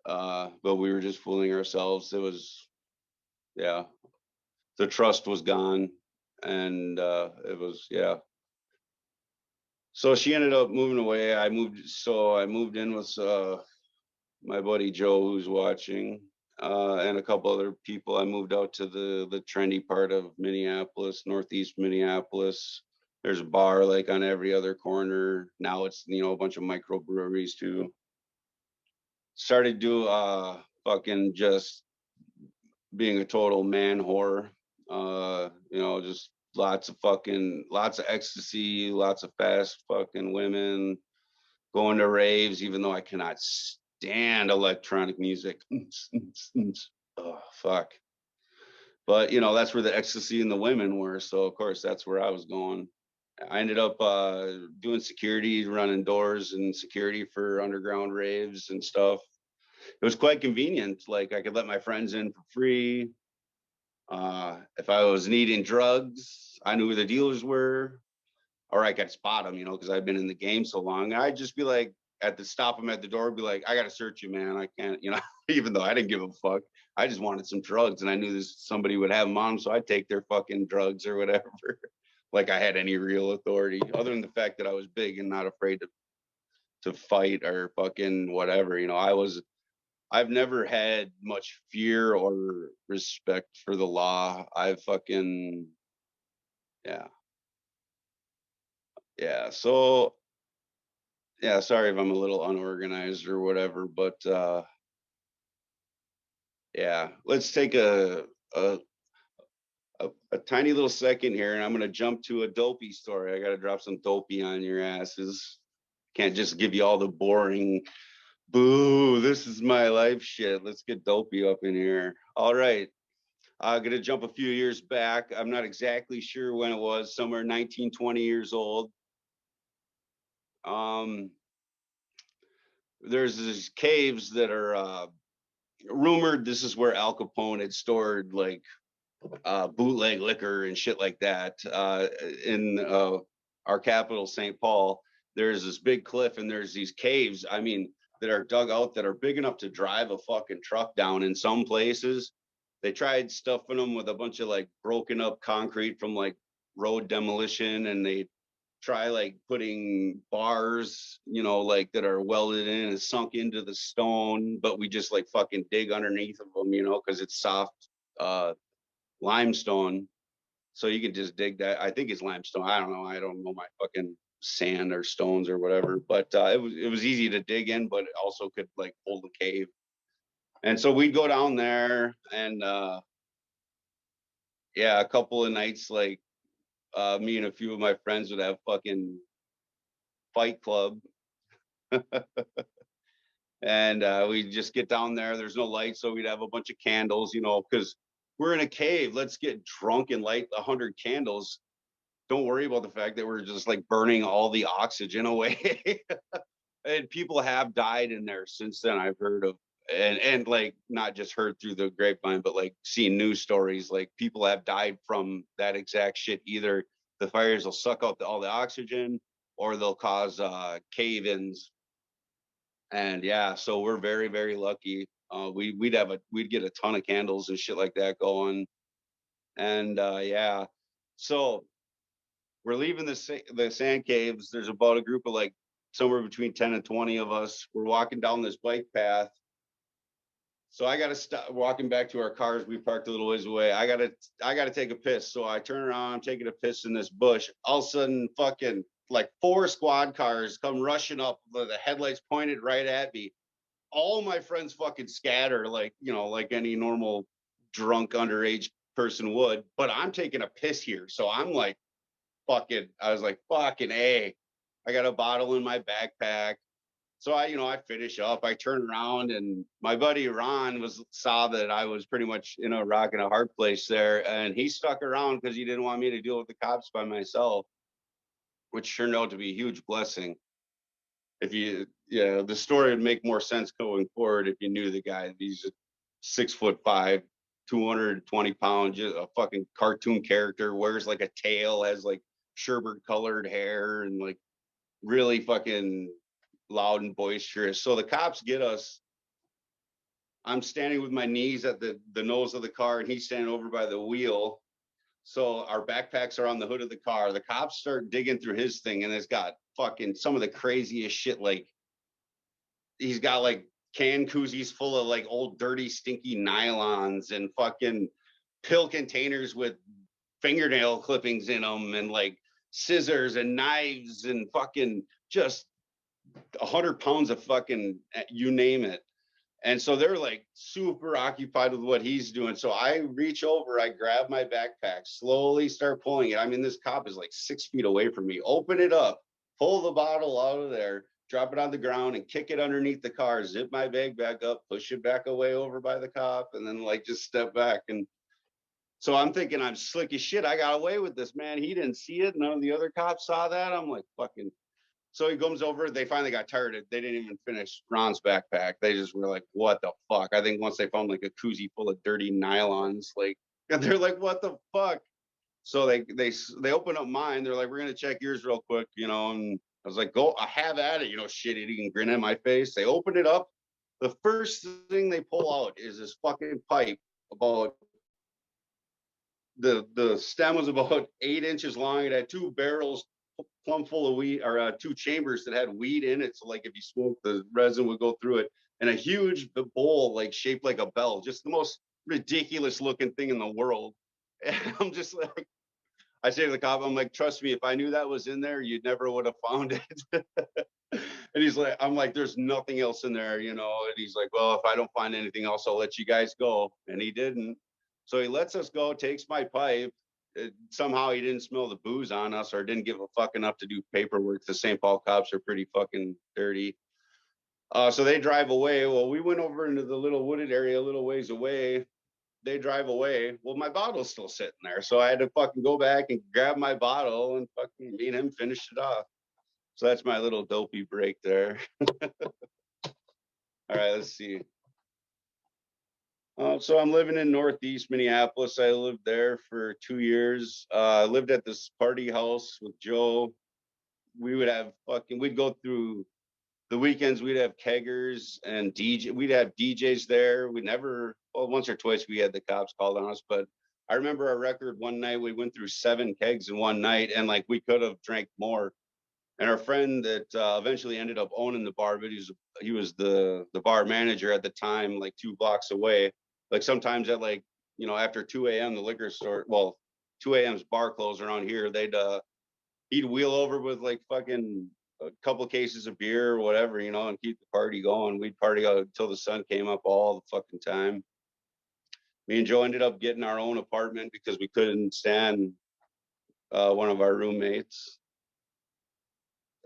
But we were just fooling ourselves. It was, yeah, the trust was gone, and it was, yeah. So she ended up moving away. I moved in with my buddy Joe, who's watching, and a couple other people. I moved out to the trendy part of Minneapolis, northeast Minneapolis. There's a bar like on every other corner. Now it's a bunch of microbreweries too. Started do fucking just being a total man whore. Just lots of ecstasy, lots of fast fucking women, going to raves, even though I cannot stand electronic music. Oh fuck. But that's where the ecstasy and the women were. So of course that's where I was going. I ended up doing security, running doors and security for underground raves and stuff. It was quite convenient. Like I could let my friends in for free. If I was needing drugs, I knew who the dealers were, or I could spot them, because I've been in the game so long. I'd just be like, stop them at the door, be like, I got to search you, man. I can't, even though I didn't give a fuck. I just wanted some drugs, and I knew somebody would have them on them, so I'd take their fucking drugs or whatever. Like I had any real authority, other than the fact that I was big and not afraid to fight or fucking whatever. I've never had much fear or respect for the law. I fucking, yeah. Yeah. So, yeah, sorry if I'm a little unorganized or whatever, but yeah, let's take a tiny little second here and I'm going to jump to a dopey story. I got to drop some dopey on your asses. Can't just give you all the boring, boo, this is my life shit. Let's get dopey up in here. All right. I'm going to jump a few years back. I'm not exactly sure when it was, somewhere 19, 20 years old. Um, there's these caves that are rumored this is where Al Capone had stored like bootleg liquor and shit like that in our capital, St. Paul. There's this big cliff and there's these caves, I mean, that are dug out that are big enough to drive a fucking truck down in some places. They tried stuffing them with a bunch of like broken up concrete from like road demolition, and they try like putting bars, you know, like that are welded in and sunk into the stone, but we just like fucking dig underneath of them, you know, because it's soft limestone. So you can just dig that. I think it's limestone. I don't know. I don't know my fucking sand or stones or whatever. But it was easy to dig in, but it also could like hold the cave. And so we'd go down there and yeah, a couple of nights like me and a few of my friends would have fucking fight club. And we just get down there. There's no light, so we'd have a bunch of candles, you know, because we're in a cave. Let's get drunk and light 100 candles. Don't worry about the fact that we're just like burning all the oxygen away. And people have died in there since then. I've heard of, and like not just heard through the grapevine, but like seen news stories. Like people have died from that exact shit. Either the fires will suck out all the oxygen, or they'll cause cave-ins. And yeah, so we're very very lucky. We'd get a ton of candles and shit like that going. And yeah, so we're leaving the sand caves. There's about a group of like somewhere between 10 and 20 of us. We're walking down this bike path. So I gotta stop walking back to our cars. We parked a little ways away. I gotta take a piss. So I turn around, I'm taking a piss in this bush. All of a sudden, fucking like 4 squad cars come rushing up, the headlights pointed right at me. All my friends fucking scatter, like, you know, like any normal drunk underage person would. But I'm taking a piss here. So I'm like, I was like, fucking A. I got a bottle in my backpack. So I finish up. I turn around, and my buddy Ron saw that I was pretty much in a rock and a hard place there, and he stuck around because he didn't want me to deal with the cops by myself, which turned out to be a huge blessing. The story would make more sense going forward if you knew the guy. He's 6'5", 220 pounds, just a fucking cartoon character, wears like a tail, has like sherbet colored hair, and like really fucking loud and boisterous. So the cops get us. I'm standing with my knees at the nose of the car, and he's standing over by the wheel. So our backpacks are on the hood of the car. The cops start digging through his thing, and it's got fucking some of the craziest shit. Like he's got like can koozies full of like old dirty stinky nylons and fucking pill containers with fingernail clippings in them, and like scissors and knives and fucking just 100 pounds of fucking you name it. And so they're like super occupied with what he's doing. So I reach over, I grab my backpack, slowly start pulling it. I mean, this cop is like 6 feet away from me. Open it up, pull the bottle out of there, drop it on the ground, and kick it underneath the car, zip my bag back up, push it back away over by the cop, and then like just step back. And so I'm thinking I'm slick as shit. I got away with this, man. He didn't see it. None of the other cops saw that. I'm like, fucking. So he comes over. They finally got tired. They didn't even finish Ron's backpack. They just were like, "What the fuck?" I think once they found like a koozie full of dirty nylons, like, and they're like, "What the fuck?" So they open up mine. They're like, "We're gonna check yours real quick," you know. And I was like, "Go, I have at it," you know, shit eating grin at my face. They open it up. The first thing they pull out is this fucking pipe about the stem was about 8 inches long. It had 2 barrels plumb full of weed, or 2 chambers that had weed in it. So like if you smoke, the resin would go through it. and a huge bowl like shaped like a bell, just the most ridiculous looking thing in the world. And I'm just like, I say to the cop, I'm like, trust me, if I knew that was in there, you never would have found it. And he's like, I'm like, there's nothing else in there, you know. And he's like, well, if I don't find anything else, I'll let you guys go. And he didn't. So he lets us go, takes my pipe. Somehow he didn't smell the booze on us or didn't give a fuck enough to do paperwork. The St. Paul cops are pretty fucking dirty. So they drive away. Well, we went over into the little wooded area a little ways away. They drive away. Well, my bottle's still sitting there. So I had to fucking go back and grab my bottle and fucking me and him finished it off. So that's my little dopey break there. All right, let's see. So I'm living in Northeast Minneapolis. I lived there for 2 years. I lived at this party house with Joe. We'd go through the weekends. We'd have keggers and we'd have DJs there. Once or twice we had the cops called on us, but I remember our record one night, we went through 7 kegs in one night and like we could have drank more. And our friend that eventually ended up owning the bar, but he was the bar manager at the time, like 2 blocks away. Like sometimes at like, you know, after 2 a.m. the liquor store, 2 a.m.'s bar closed around here. He'd wheel over with like fucking a couple cases of beer or whatever, you know, and keep the party going. We'd party out until the sun came up all the fucking time. Me and Joe ended up getting our own apartment because we couldn't stand one of our roommates.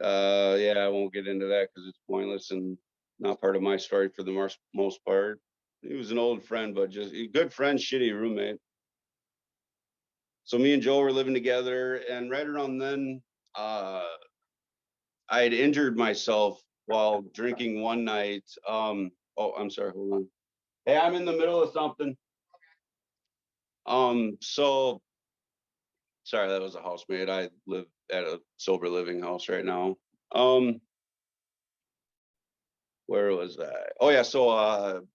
Yeah, I won't get into that because it's pointless and not part of my story for the most part. He was an old friend, but just a good friend, shitty roommate. So me and Joe were living together, and right around then, I had injured myself while drinking one night. Oh, I'm sorry, hold on. Hey, I'm in the middle of something. So sorry, that was a housemate. I live at a sober living house right now. Um, where was I? Oh yeah, so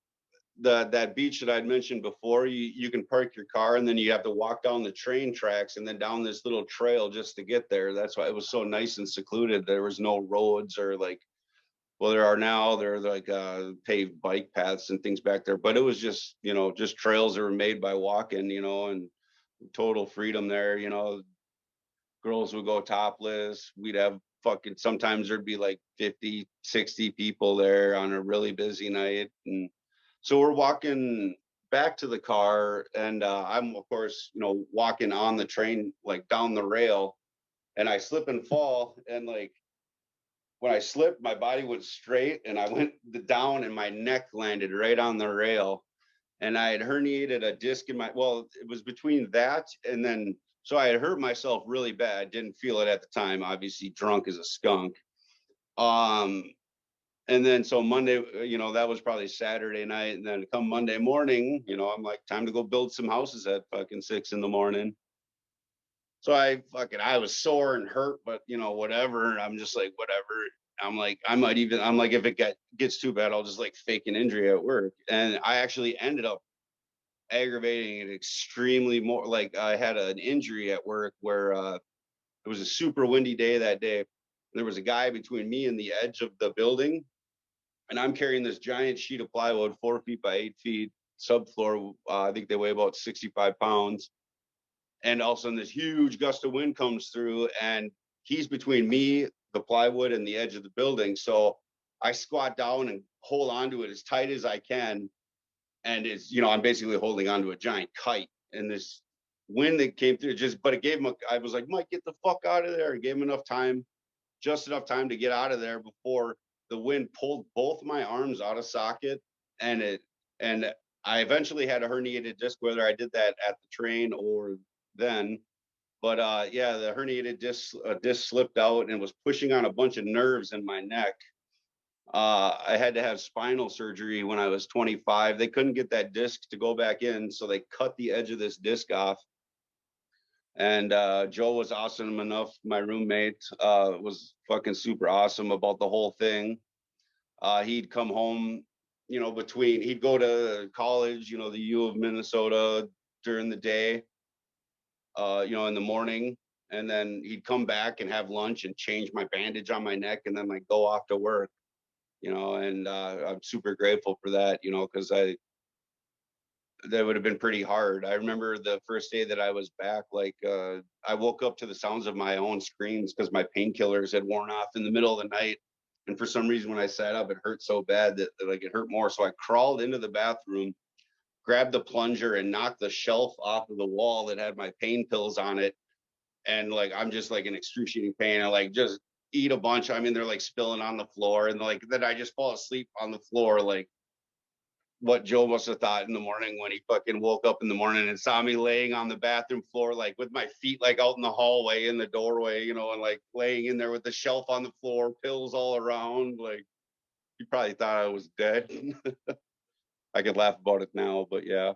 that beach that I'd mentioned before, you can park your car and then you have to walk down the train tracks and then down this little trail just to get there. That's why it was so nice and secluded. There was no roads or like, well, there are now. There are like paved bike paths and things back there, but it was just, you know, just trails that were made by walking, you know, and total freedom there. You know, girls would go topless. We'd have fucking, sometimes there'd be like 50, 60 people there on a really busy night. And so we're walking back to the car, and I'm of course, you know, walking on the train like down the rail, and I slip and fall, and like when I slipped, my body went straight, and I went down, and my neck landed right on the rail, and I had herniated a disc in my. Well, it was between that and then. So I had hurt myself really bad. Didn't feel it at the time. Obviously, drunk as a skunk. Um, and then so Monday, you know, that was probably Saturday night. And then come Monday morning, you know, I'm like, time to go build some houses at fucking 6 a.m. So I was sore and hurt, but you know, whatever. I'm just like, whatever. I'm like, if it gets too bad, I'll just like fake an injury at work. And I actually ended up aggravating it extremely more. Like I had an injury at work where it was a super windy day that day. There was a guy between me and the edge of the building, and I'm carrying this giant sheet of plywood, 4 feet by 8 feet, subfloor. I think they weigh about 65 pounds. And all of a sudden, this huge gust of wind comes through, and he's between me, the plywood, and the edge of the building. So I squat down and hold onto it as tight as I can. And it's, you know, I'm basically holding onto a giant kite. And this wind that came through but it gave him I was like, Mike, get the fuck out of there. It gave him enough time, just enough time to get out of there before the wind pulled both my arms out of socket. And I eventually had a herniated disc, whether I did that at the train or then. But yeah, the herniated disc slipped out and was pushing on a bunch of nerves in my neck. I had to have spinal surgery when I was 25. They couldn't get that disc to go back in, so they cut the edge of this disc off. And Joe was awesome enough. My roommate was fucking super awesome about the whole thing. He'd come home, you know, he'd go to college, you know, the U of Minnesota during the day, you know, in the morning. And then he'd come back and have lunch and change my bandage on my neck and then like go off to work. and I'm super grateful for that, because that would have been pretty hard. I remember the first day that I was back, like I woke up to the sounds of my own screams because my painkillers had worn off in the middle of the night. And for some reason, when I sat up, it hurt so bad that like it hurt more. So I crawled into the bathroom, grabbed the plunger, and knocked the shelf off of the wall that had my pain pills on it. And like I'm just like in excruciating pain. I like just eat a bunch. I mean, they're like spilling on the floor, and like then I just fall asleep on the floor, like what Joe must have thought in the morning when he fucking woke up in the morning and saw me laying on the bathroom floor, like with my feet like out in the hallway in the doorway, and like laying in there with the shelf on the floor, pills all around. Like he probably thought I was dead. I could laugh about it now, but yeah.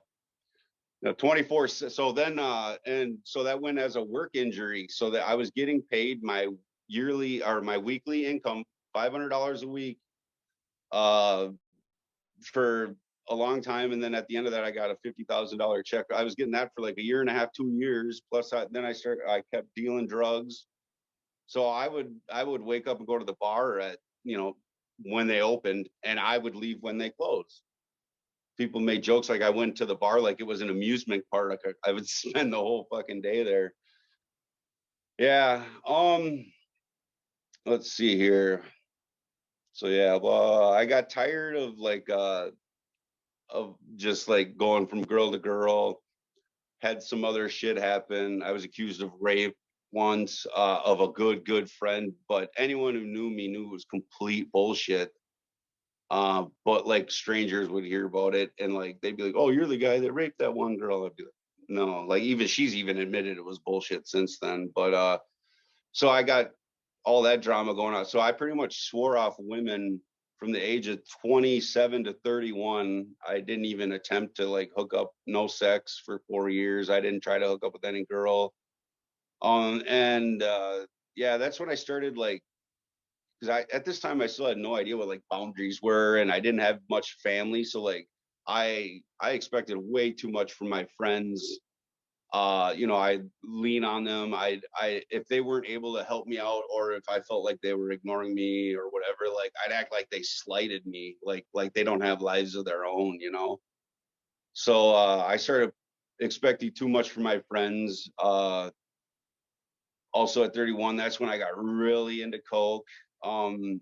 24. So then, and so that went as a work injury. So that I was getting paid my yearly or my weekly income, $500 a week, uh, for a long time. And then at the end of that, I got a $50,000 check. I was getting that for like a year and a half, 2 years. Plus, then I kept dealing drugs. So I would wake up and go to the bar at, when they opened, and I would leave when they closed. People made jokes like I went to the bar like it was an amusement park. Like I would spend the whole fucking day there. Yeah. Let's see here. So yeah, well, I got tired of just like going from girl to girl. Had some other shit happen. I was accused of rape once, of a good friend, but anyone who knew me knew it was complete bullshit. But like strangers would hear about it, and like they'd be like, "Oh, you're the guy that raped that one girl." I'd be like, "No," like even she's even admitted it was bullshit since then. But so I got all that drama going on. So I pretty much swore off women from the age of 27 to 31. I didn't even attempt to like hook up, no sex for 4 years. I didn't try to hook up with any girl. And yeah, that's when I started like, because at this time I still had no idea what like boundaries were, and I didn't have much family. So like I expected way too much from my friends. I lean on them. I if they weren't able to help me out, or if I felt like they were ignoring me or whatever, like I'd act like they slighted me, like they don't have lives of their own. So I started expecting too much from my friends. Also at 31, that's when I got really into coke. um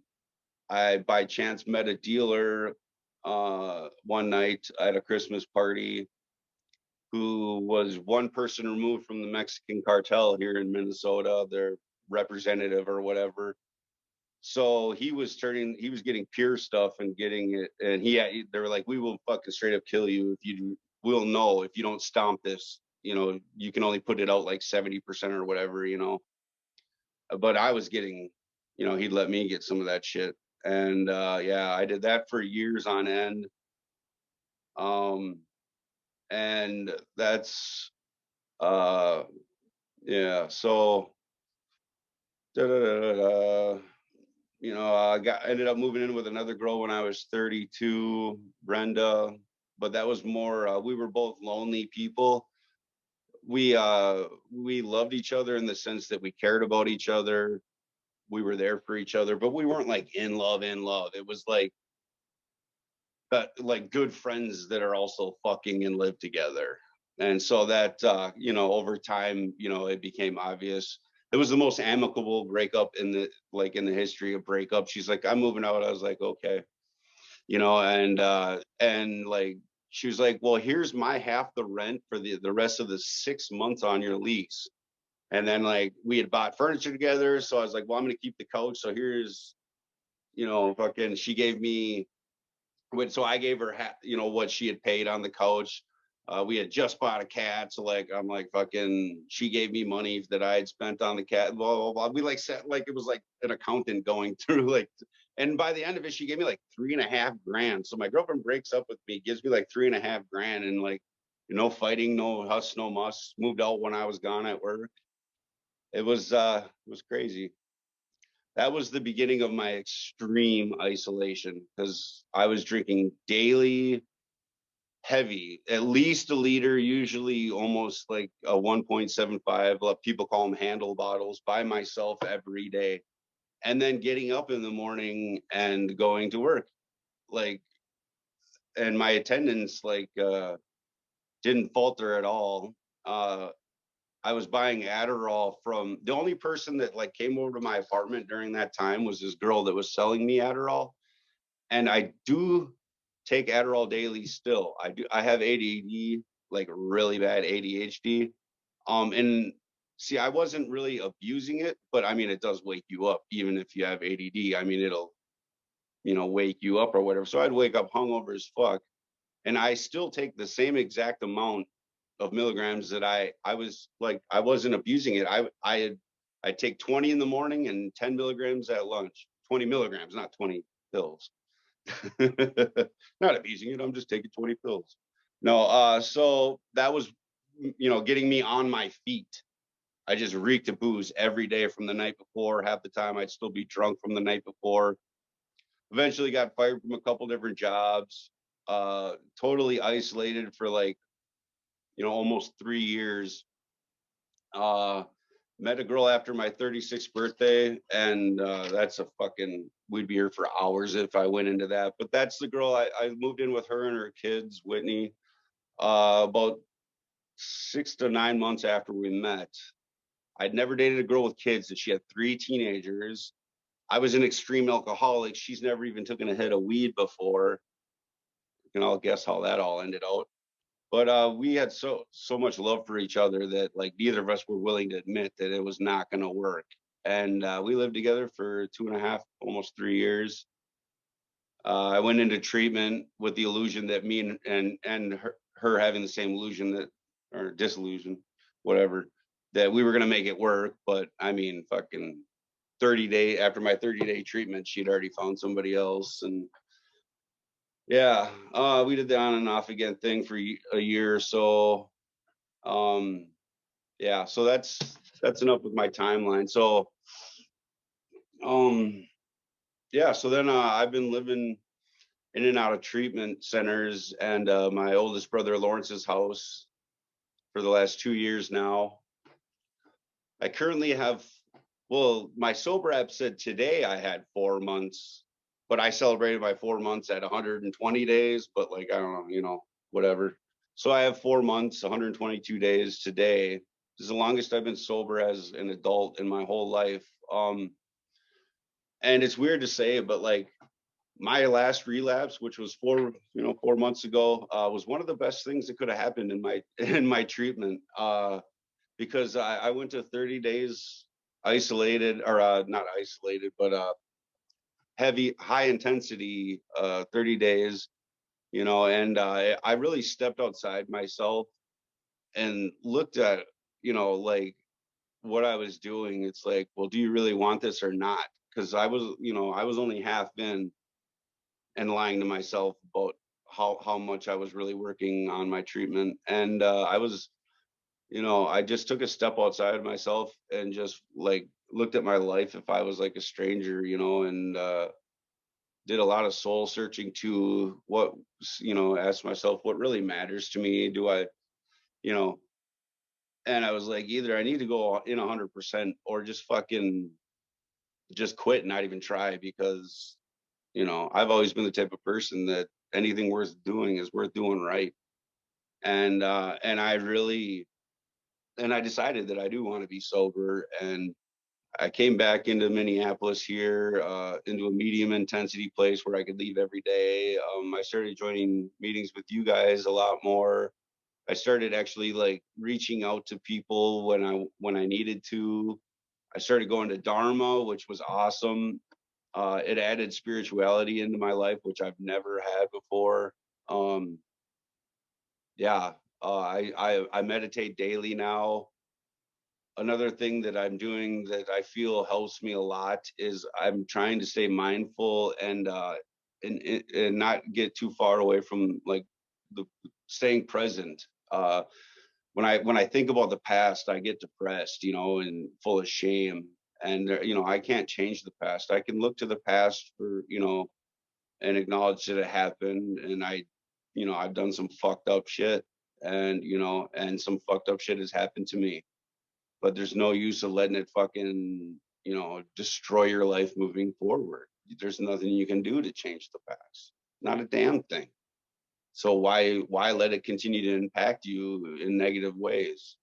I by chance met a dealer one night at a Christmas party, who was one person removed from the Mexican cartel here in Minnesota, their representative or whatever. So he was getting pure stuff and getting it, and they were like, "We will fucking straight up kill you if you we'll know if you don't stomp this. You can only put it out like 70% or whatever. But I was getting, he'd let me get some of that shit, and yeah, I did that for years on end. Um, and that's uh yeah, so da, da, da, da, da. I ended up moving in with another girl when I was 32, Brenda, but that was more we were both lonely people. We loved each other in the sense that we cared about each other. We were there for each other, but we weren't like in love in love. It was like good friends that are also fucking and live together. And so that over time, it became obvious. It was the most amicable breakup in the history of breakup. She's like, "I'm moving out." I was like, "Okay." And like she was like, "Well, here's my half the rent for the rest of the 6 months on your lease." And then like we had bought furniture together, so I was like, "Well, I'm gonna keep the couch, so here's fucking." She gave me so I gave her what she had paid on the couch. We had just bought a cat, so like I'm like fucking. She gave me money that I had spent on the cat. Blah blah blah. We like set like it was like an accountant going through like, and by the end of it, she gave me like 3.5 grand. So my girlfriend breaks up with me, gives me like 3.5 grand, and like fighting, no huss, no muss. Moved out when I was gone at work. It was crazy. That was the beginning of my extreme isolation because I was drinking daily, heavy, at least a liter, usually almost like a 1.75. People call them handle bottles, by myself every day. and then getting up in the morning and going to work, like, and my attendance, like, didn't falter at all. uh I was buying Adderall from the only person that like came over to my apartment during that time was this girl that was selling me Adderall. And I do take Adderall daily still. I have ADD, like really bad ADHD. And see, I wasn't really abusing it, but I mean it does wake you up even if you have ADD. I mean it'll, wake you up or whatever. So I'd wake up hungover as fuck. And I still take the same exact amount of milligrams that I was like, I wasn't abusing it. I take 20 in the morning and 10 milligrams at lunch. 20 milligrams, not 20 pills. Not abusing it. I'm just taking 20 pills. No, so that was, getting me on my feet. I just reeked of booze every day from the night before. Half the time I'd still be drunk from the night before. Eventually got fired from a couple different jobs. Totally isolated for like, almost 3 years. Uh, Met a girl after my 36th birthday, and that's a fucking, we'd be here for hours if I went into that. But that's the girl I moved in with her and her kids, Whitney, about 6 to 9 months after we met. I'd never dated a girl with kids, and she had 3 teenagers. I was an extreme alcoholic. She's never even taken a hit of weed before. You can all guess how that all ended out. But we had so much love for each other that like neither of us were willing to admit that it was not going to work. And we lived together for 2.5, almost 3 years. I went into treatment with the illusion that me and her having the same illusion that, or disillusion, whatever, that we were going to make it work. But I mean, fucking after my 30-day treatment, she'd already found somebody else. And yeah, we did the on and off again thing for a year or so. Yeah, so that's enough with my timeline. So, um, yeah, so then I've been living in and out of treatment centers and my oldest brother Lawrence's house for the last 2 years now. I currently have, well, my sober app said today I had 4 months, but I celebrated my 4 months at 120 days, but like, I don't know, whatever. So I have 4 months, 122 days today. This is the longest I've been sober as an adult in my whole life. And it's weird to say, but like my last relapse, which was 4 months ago, was one of the best things that could have happened in my in my treatment. Because I went to 30 days isolated, or not isolated, but heavy, high intensity 30 days, and I really stepped outside myself and looked at, like what I was doing. It's like, well, do you really want this or not? Because I was only half in and lying to myself about how much I was really working on my treatment. And I was, I just took a step outside of myself and just like looked at my life if I was like a stranger, and did a lot of soul searching to what, asked myself what really matters to me. Do I, you know, and I was like, either I need to go in 100% or just fucking just quit and not even try, because, I've always been the type of person that anything worth doing is worth doing right. And I decided that I do want to be sober. And I came back into Minneapolis here, into a medium intensity place where I could leave every day. I started joining meetings with you guys a lot more. I started actually like reaching out to people when I needed to. I started going to Dharma, which was awesome. It added spirituality into my life, which I've never had before. Um, yeah, I meditate daily now. Another thing that I'm doing that I feel helps me a lot is I'm trying to stay mindful and not get too far away from like the staying present. When I think about the past, I get depressed, and full of shame. And I can't change the past. I can look to the past for, and acknowledge that it happened, and I've done some fucked up shit, and and some fucked up shit has happened to me, but there's no use of letting it fucking, destroy your life moving forward. There's nothing you can do to change the past. Not a damn thing. So why let it continue to impact you in negative ways?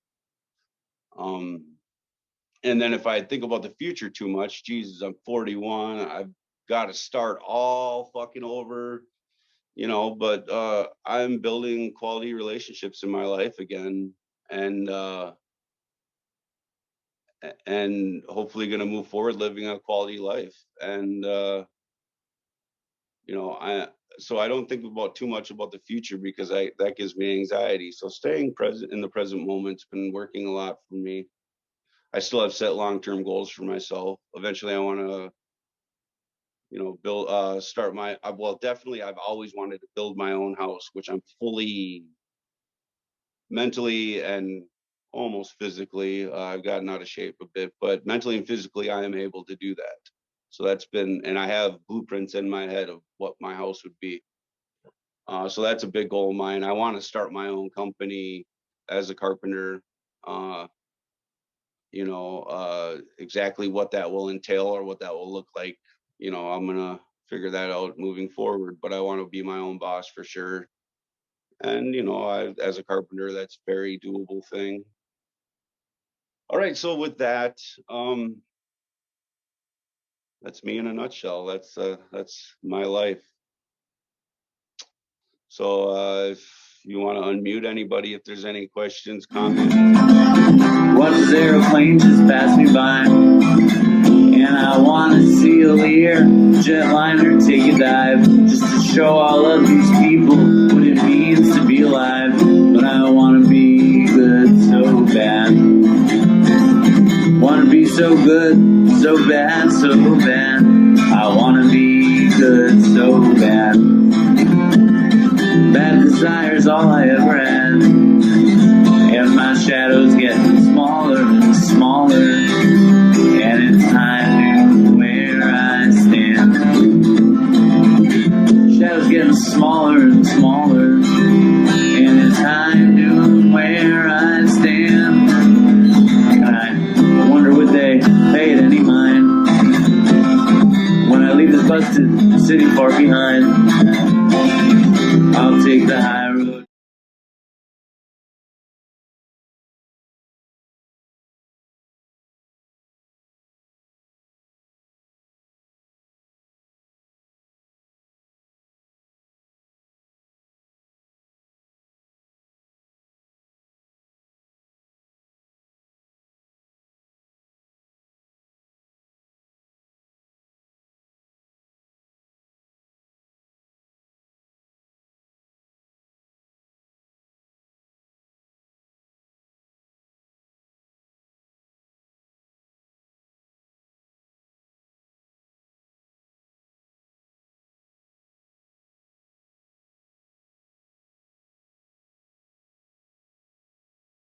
And then if I think about the future too much, Jesus, I'm 41. I've got to start all fucking over, but I'm building quality relationships in my life again, and hopefully going to move forward living a quality life. And so I don't think about too much about the future, because that gives me anxiety. So staying present in the present moment's been working a lot for me. I still have set long-term goals for myself. Eventually I want to, definitely I've always wanted to build my own house, which I'm fully mentally and almost physically, I've gotten out of shape a bit, but mentally and physically I am able to do that. So and I have blueprints in my head of what my house would be. So that's a big goal of mine. I want to start my own company as a carpenter. Exactly what that will entail or what that will look like, I'm gonna figure that out moving forward, but I want to be my own boss for sure. And as a carpenter, that's a very doable thing. All right, so with that, that's me in a nutshell. That's my life. So if you want to unmute anybody, if there's any questions, comments. Watch this aeroplane just pass me by, and I want to seal here, jetliner, take a dive, just to show all of these people what it means to be alive. But I want to be good so bad, want to be so good, so bad, so bad. I want to be good so bad. Bad desires all I ever had, and my shadow's getting smaller and smaller, and it's time to know where I stand. Shadow's getting smaller and smaller, and it's time to know where I stand. I wonder would they pay it any mind when I leave this busted city far behind. I'll take the high.